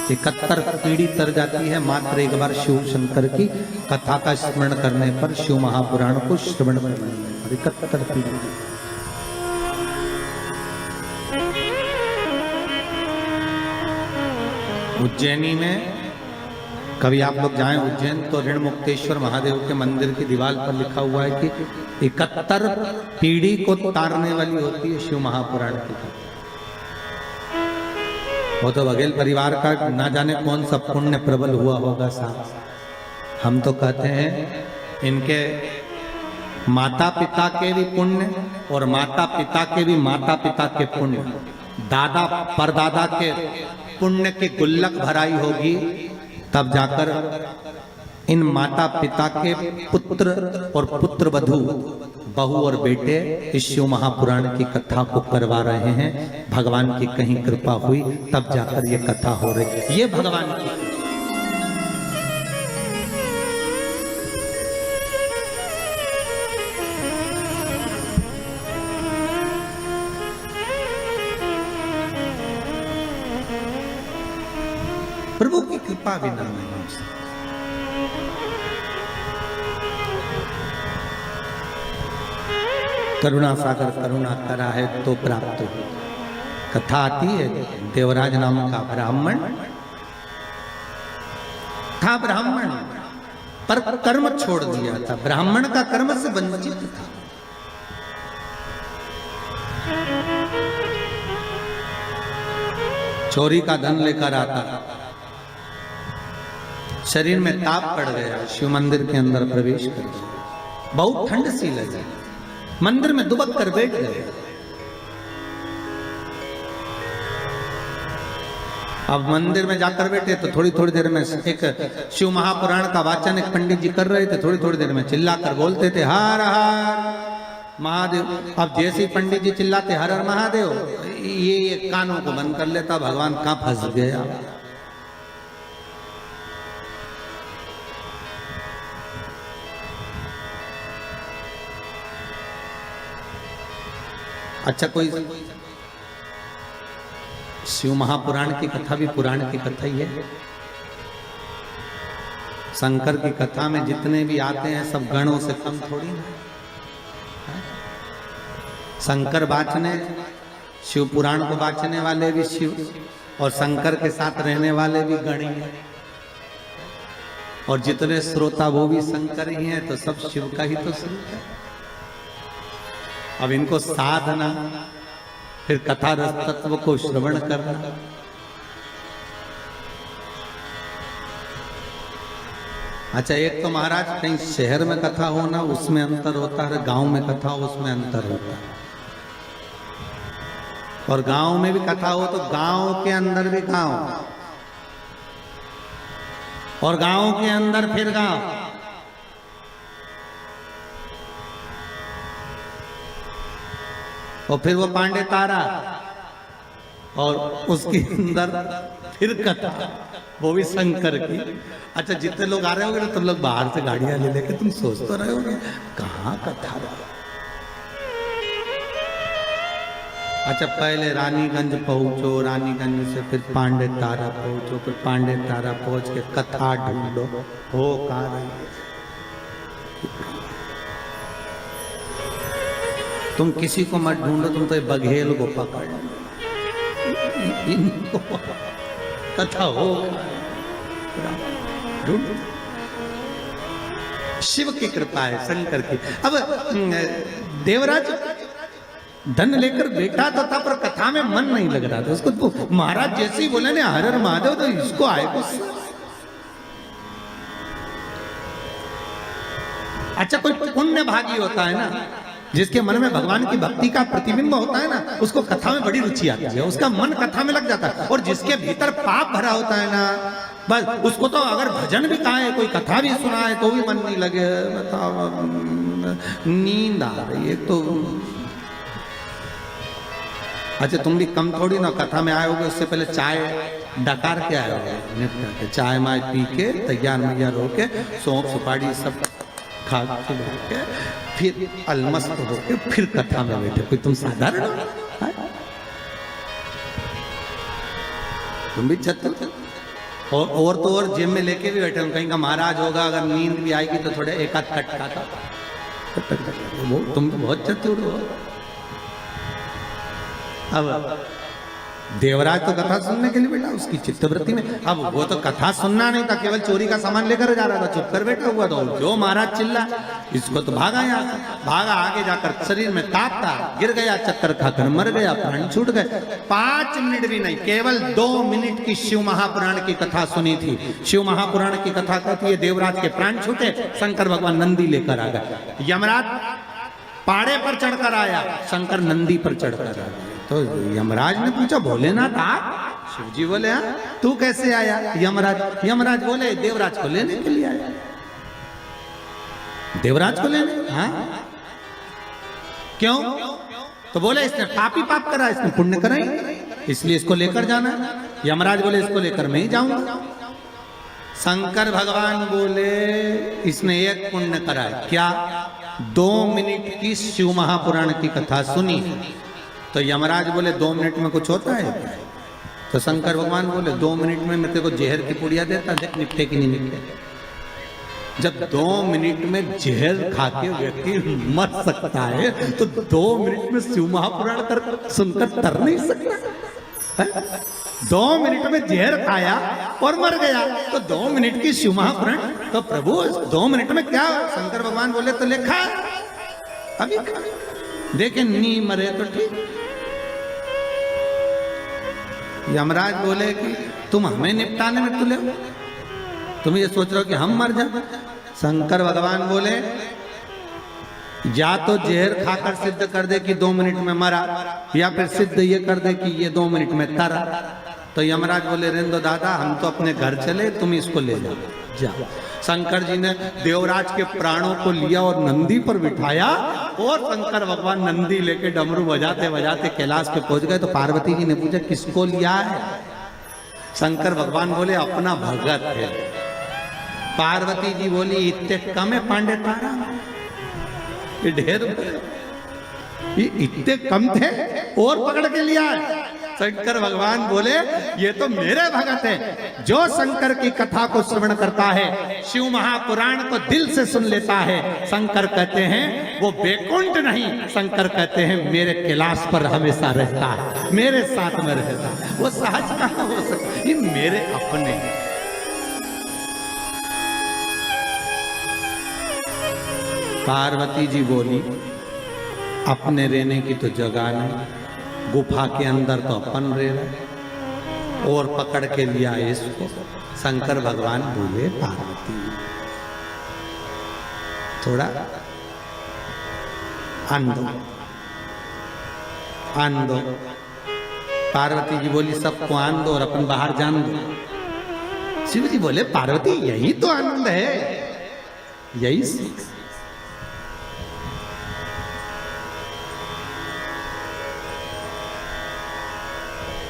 [SPEAKER 1] 71 पीढ़ी तर जाती है मात्र एक बार शिव शंकर की कथा का स्मरण करने पर, शिव महापुराण को श्रवण करने पर 71 पीढ़ी। उज्जैनी में कभी आप लोग जाएं उज्जैन तो ऋण मुक्तेश्वर महादेव के मंदिर की दीवार पर लिखा हुआ है कि 71 पीढ़ी को तारने वाली होती है शिव महापुराण की। वो तो बघेल परिवार का ना जाने कौन सा पुण्य प्रबल हुआ होगा साहब। हम तो कहते हैं इनके माता पिता के भी पुण्य और माता पिता के भी माता पिता के पुण्य, दादा परदादा के पुण्य की गुल्लक भराई होगी, तब जाकर इन माता पिता के पुत्र और पुत्र वधू, बहू और बेटे इस शिव महापुराण की कथा को करवा रहे हैं। भगवान की कहीं कृपा हुई तब जाकर ये कथा हो रही। ये भगवान की प्रभु की कृपा बिना नहीं हो सकती। करुणा सागर करुणा करा है तो प्राप्त हो। कथा आती है देवराज नाम का ब्राह्मण था। ब्राह्मण पर कर्म छोड़ दिया था, ब्राह्मण का कर्म से वंचित था। चोरी का धन लेकर आता, शरीर में ताप पड़ गया, शिव मंदिर के अंदर प्रवेश कर गया। बहुत ठंड सी लगी, मंदिर में दुबक कर बैठ गए। अब मंदिर में जाकर बैठे तो थोड़ी थोड़ी देर में एक शिव महापुराण का वाचन एक पंडित जी कर रहे थे। थोड़ी थोड़ी देर में चिल्लाकर बोलते थे हर हर महादेव। अब जैसे ही पंडित जी चिल्लाते हर हर महादेव, ये कानों को बंद कर लेता, भगवान कहां फंस गया। अच्छा, कोई शिव महापुराण की कथा भी पुराण की कथा ही है। शंकर की कथा में जितने भी आते हैं सब गणों से कम थोड़ी ना। शंकर बाँचने, शिव पुराण को बाँचने वाले भी शिव और शंकर के साथ रहने वाले भी गण ही हैं। और जितने श्रोता वो भी शंकर ही हैं, तो सब शिव का ही तो स्वरूप है। अब इनको साधना, फिर कथा रस तत्व को श्रवण करना। अच्छा, एक तो महाराज कहीं शहर में कथा होना उसमें अंतर होता है, गांव में कथा हो उसमें अंतर होता है। और गांव में भी कथा हो तो गांव के अंदर भी गांव, और गांव के अंदर फिर गांव। और फिर वो पांडे तारा, और उसके अंदर फिर कथा, वो भी शंकर की। अच्छा, जितने लोग आ रहे होंगे ना तुम लोग बाहर से गाड़ियां ले लेके तुम सोच तो रहे होगे कहाँ कथा रहा। अच्छा, पहले रानीगंज पहुंचो, रानीगंज से फिर पांडे तारा पहुंचो, फिर पांडे तारा पहुंच के कथा ढूंढो, हो कहाँ रही। तुम किसी को मत ढूंढो, तुम तो बघेल को पकड़ इनको कथा हो ढूंढो। शिव की कृपा है, शंकर की। अब देवराज धन लेकर बैठा तो था, पर कथा में मन नहीं लग रहा था उसको। तो महाराज जैसे ही बोले ना हर हर महादेव, तो इसको आए गुस्सा। अच्छा, कोई पुण्य भागी होता है ना, जिसके मन में भगवान की भक्ति का प्रतिबिंब होता है ना, उसको कथा में बड़ी रुचि आती है, उसका मन कथा में लग जाता है। और जिसके भीतर पाप भरा होता है ना, बस उसको तो अगर भजन भी कहा है, कोई कथा भी सुना है, तो भी मन नहीं लगे। बताओ, नींद आ रही है तो। अच्छा, तुम भी कम थोड़ी ना कथा में आए होगे, उससे पहले चाय डकार के आए होगे, निपटा के चाय माय पी के तैयार मैयार होके, सौंफ सुपारी सब खा के बैठे, फिर अलमस्त होके फिर कथा में बैठे। कोई तुम साधारण हो? हाँ? तुम भी चतुर। और तो और जेब में लेके भी बैठे, कहीं का महाराज होगा, अगर नींद भी आएगी तो थोड़े एक आध कट खाता। वो तुम तो बहुत चतुर हो। अब देवराज तो कथा सुनने के लिए बैठा, उसकी चित्तवृत्ति में, अब वो तो कथा सुनना नहीं था, केवल चोरी का सामान लेकर जा रहा था, चुप कर बैठा हुआ था। जो महाराज चिल्ला, इसको तो भागा यहाँ से, भागा आगे जाकर शरीर में ताकता, गिर गया, चक्कर खाकर मर गया, प्राण छूट गए। 5 मिनट भी नहीं, केवल 2 मिनट की शिव महापुराण की कथा सुनी थी। शिव महापुराण की कथा कहती है देवराज के प्राण छूटे, शंकर भगवान नंदी लेकर आ गए। यमराज पाड़े पर चढ़कर आया, शंकर नंदी पर चढ़कर आ गया। तो यमराज ने पूछा, भोलेनाथ आप? शिव जी बोले, हाँ। तू कैसे आया? यमराज बोले, देवराज को लेने के लिए आया। देवराज को लेने? हाँ। क्यों? तो बोले, इसने पापी पाप करा, इसने पुण्य करा ही, इसलिए इसको लेकर जाना। यमराज बोले, इसको लेकर मैं ही जाऊंगा। शंकर भगवान बोले, इसने एक पुण्य करा है। क्या? 2 मिनट की शिव महापुराण की कथा सुनी। तो यमराज बोले, 2 मिनट में कुछ होता है? तो शंकर भगवान बोले, 2 मिनट में मैं तेरे को जहर की पुड़िया देता, देख निपटे कि नहीं निपटे। जब 2 मिनट में जहर खा के व्यक्ति मर सकता है, तो 2 मिनट में शिव महापुराण कर सुनकर तर नहीं सकता है? 2 मिनट में जहर खाया और मर गया, तो 2 मिनट की शिव महापुराण, तो प्रभु 2 मिनट में क्या? शंकर भगवान बोले, तो ले खा, अभी खा, देखे नी मरे तो ठीक। यमराज बोले कि तुम हमें निपटाने में तुले हो, तुम ये सोच रहे हो कि हम मर जाए। शंकर भगवान बोले, या तो जहर खाकर सिद्ध कर दे कि 2 मिनट में मरा, या फिर सिद्ध ये कर दे कि ये 2 मिनट में तरा। तो यमराज बोले, रहने दो दादा, हम तो अपने घर चले, तुम इसको ले जाओ। शंकर जी ने देवराज के प्राणों को लिया और नंदी पर बिठाया, और शंकर भगवान नंदी लेके डमरू बजाते बजाते कैलाश पे पहुंच गए। तो पार्वती जी ने पूछा, किसको लिया है? शंकर भगवान बोले, अपना भगत है। पार्वती जी बोली, इतने कम है पांडे तारा, ये ढेर, ये इतने कम थे और पकड़ के लिया है। शंकर भगवान बोले, ये तो मेरे भगत है। जो शंकर की कथा को श्रवण करता है, शिव महापुराण को दिल से सुन लेता है, शंकर कहते हैं वो बैकुंठ नहीं, शंकर कहते हैं मेरे कैलाश पर हमेशा रहता है, मेरे साथ में रहता है। वो सहज कहाँ हो सकता, ये मेरे अपने। पार्वती जी बोली, अपने रहने की तो जगह नहीं, गुफा के अंदर तो अपन रह रहे, और पकड़ के लिया इसको। शंकर भगवान बोले, पार्वती थोड़ा आन दो। पार्वती जी बोली, सबको आन दो और अपन बाहर जान दो। शिव जी बोले, पार्वती यही तो आनंद है, यही सीख।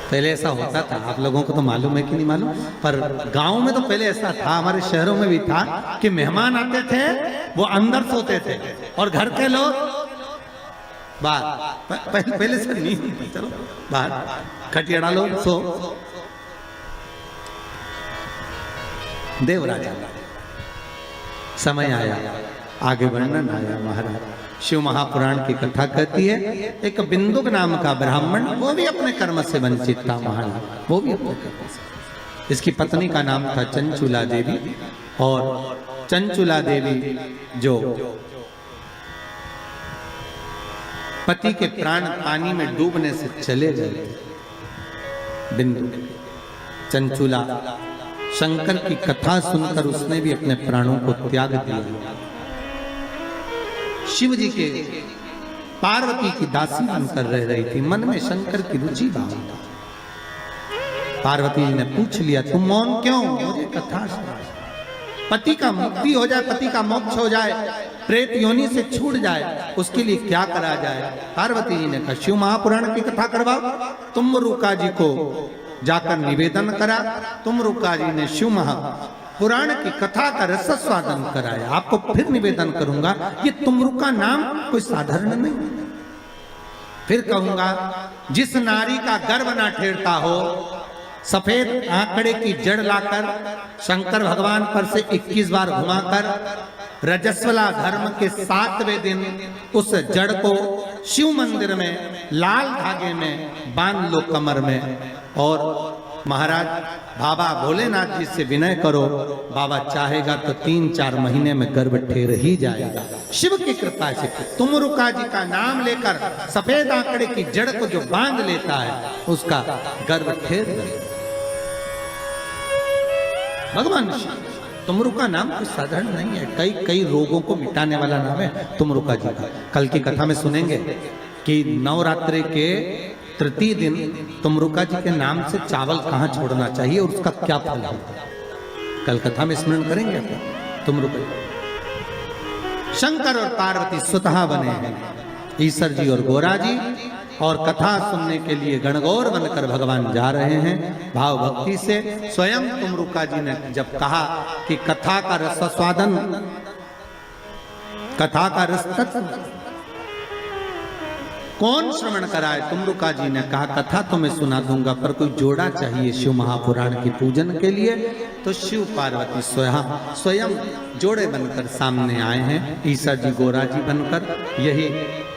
[SPEAKER 1] पहले ऐसा होता था, आप लोगों को तो मालूम है कि नहीं मालूम, पर गांव में तो पहले ऐसा था, हमारे शहरों में भी था कि मेहमान आते थे, वो अंदर सोते थे और घर के लोग बाहर। पहले से नहीं, चलो बाहर खटिया लो, सो। देवराज समय आया, आगे वर्णन आया। महाराज शिव महापुराण की कथा कहती है, एक बिंदुक नाम का ब्राह्मण, वो भी अपने कर्म से वंचित था। महाराज वो भी अपने कर्म से, इसकी पत्नी का नाम था चंचुला देवी, और चंचुला देवी जो पति के प्राण पानी में डूबने से चले गए, बिंदु चंचुला शंकर की कथा सुनकर उसने भी अपने प्राणों को त्याग दिया। शिव जी के पार्वती की दासी बनकर रह रही थी, मन में शंकर की रुचि भाव था। पार्वती जी ने पूछ लिया, तुम मौन क्यों? मुझे कथा सुना। पति का मुक्ति हो जाए, पति का मोक्ष हो जाए, प्रेत योनि से छूट जाए, उसके लिए क्या करा जाए? पार्वती जी ने कहा, शिव महापुराण की कथा करवाओ। तुम रुका जी को जाकर निवेदन करा। तुम रुका जी ने शिव पुराण की कथा का रसास्वादन कराया। आपको फिर निवेदन करूंगा, ये तुमरु का नाम कोई साधारण नहीं। फिर कहूंगा, जिस नारी का गर्भ ना ठेरता हो, सफेद आंकड़े की जड़ लाकर शंकर भगवान पर से 21 बार घुमाकर रजस्वला धर्म के 7वें दिन उस जड़ को शिव मंदिर में लाल धागे में बांध लो कमर में, और महाराज बाबा भोलेनाथ जी से विनय करो, बाबा चाहेगा तो 3-4 महीने में गर्भ ठेर ही जाएगा शिव की कृपा से। तुमरुका जी का नाम लेकर सफेद आंकड़े की जड़ को जो बांध लेता है उसका गर्भ ठेर जाएगा। भगवान तुमरुका नाम कोई साधारण नहीं है, कई रोगों को मिटाने वाला नाम है तुमरुका जी का। कल की कथा में सुनेंगे कि नवरात्रि के तृतीय दिन तुमरुका जी के नाम से चावल कहाँ छोड़ना चाहिए और उसका क्या फल है, कल कथा में स्मरण करेंगे तुमरुका। शंकर और पार्वती स्वतः बने हैं, ईश्वर जी और गोरा जी, और कथा सुनने के लिए गणगौर बनकर भगवान जा रहे हैं भाव भक्ति से। स्वयं तुमरुका जी ने जब कहा कि कथा का रसास्वादन, कथा का रस कौन श्रवण कराए, तुमरुका जी ने कहा कथा तो मैं सुना दूंगा पर कोई जोड़ा चाहिए शिव महापुराण की पूजन के लिए। तो शिव पार्वती स्वयं जोड़े बनकर सामने आए हैं, ईश्वर जी गोरा जी बनकर। यही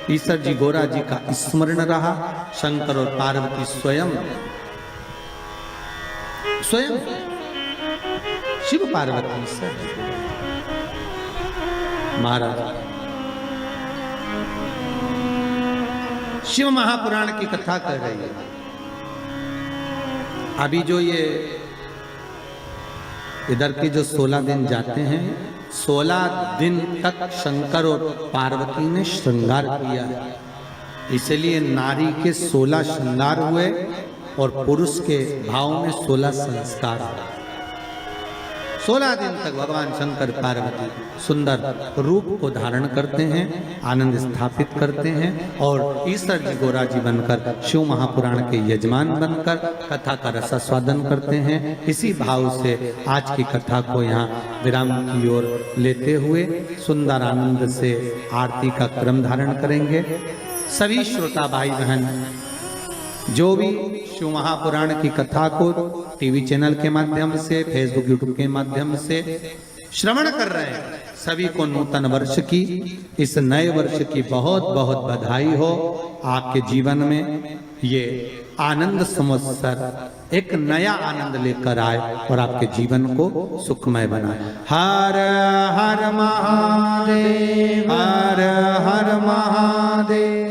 [SPEAKER 1] ईश्वर जी गोरा जी का स्मरण रहा। शंकर और पार्वती स्वयं शिव पार्वती ईश्वर महाराज शिव महापुराण की कथा कर रही है। अभी जो ये इधर के जो 16 दिन जाते हैं, 16 दिन तक शंकर और पार्वती ने श्रृंगार किया है, इसलिए नारी के 16 श्रृंगार हुए और पुरुष के भाव में 16 संस्कार हुए। 16 दिन तक भगवान शंकर पार्वती सुंदर रूप को धारण करते हैं, आनंद स्थापित करते हैं, और ईश्वर जी गोरा जी बनकर शिव महापुराण के यजमान बनकर कथा का रसास्वादन करते हैं। इसी भाव से आज की कथा को यहाँ विराम की ओर लेते हुए सुंदर आनंद से आरती का क्रम धारण करेंगे। सभी श्रोता भाई बहन जो भी शिव महापुराण की कथा को टीवी चैनल के माध्यम से, फेसबुक यूट्यूब के माध्यम से श्रवण कर रहे हैं, सभी को नूतन वर्ष की, इस नए वर्ष की बहुत बहुत बधाई हो। आपके जीवन में ये आनंद संवत्सर एक नया आनंद लेकर आए और आपके जीवन को सुखमय बनाए। हर हर महादेव, हर हर महादेव।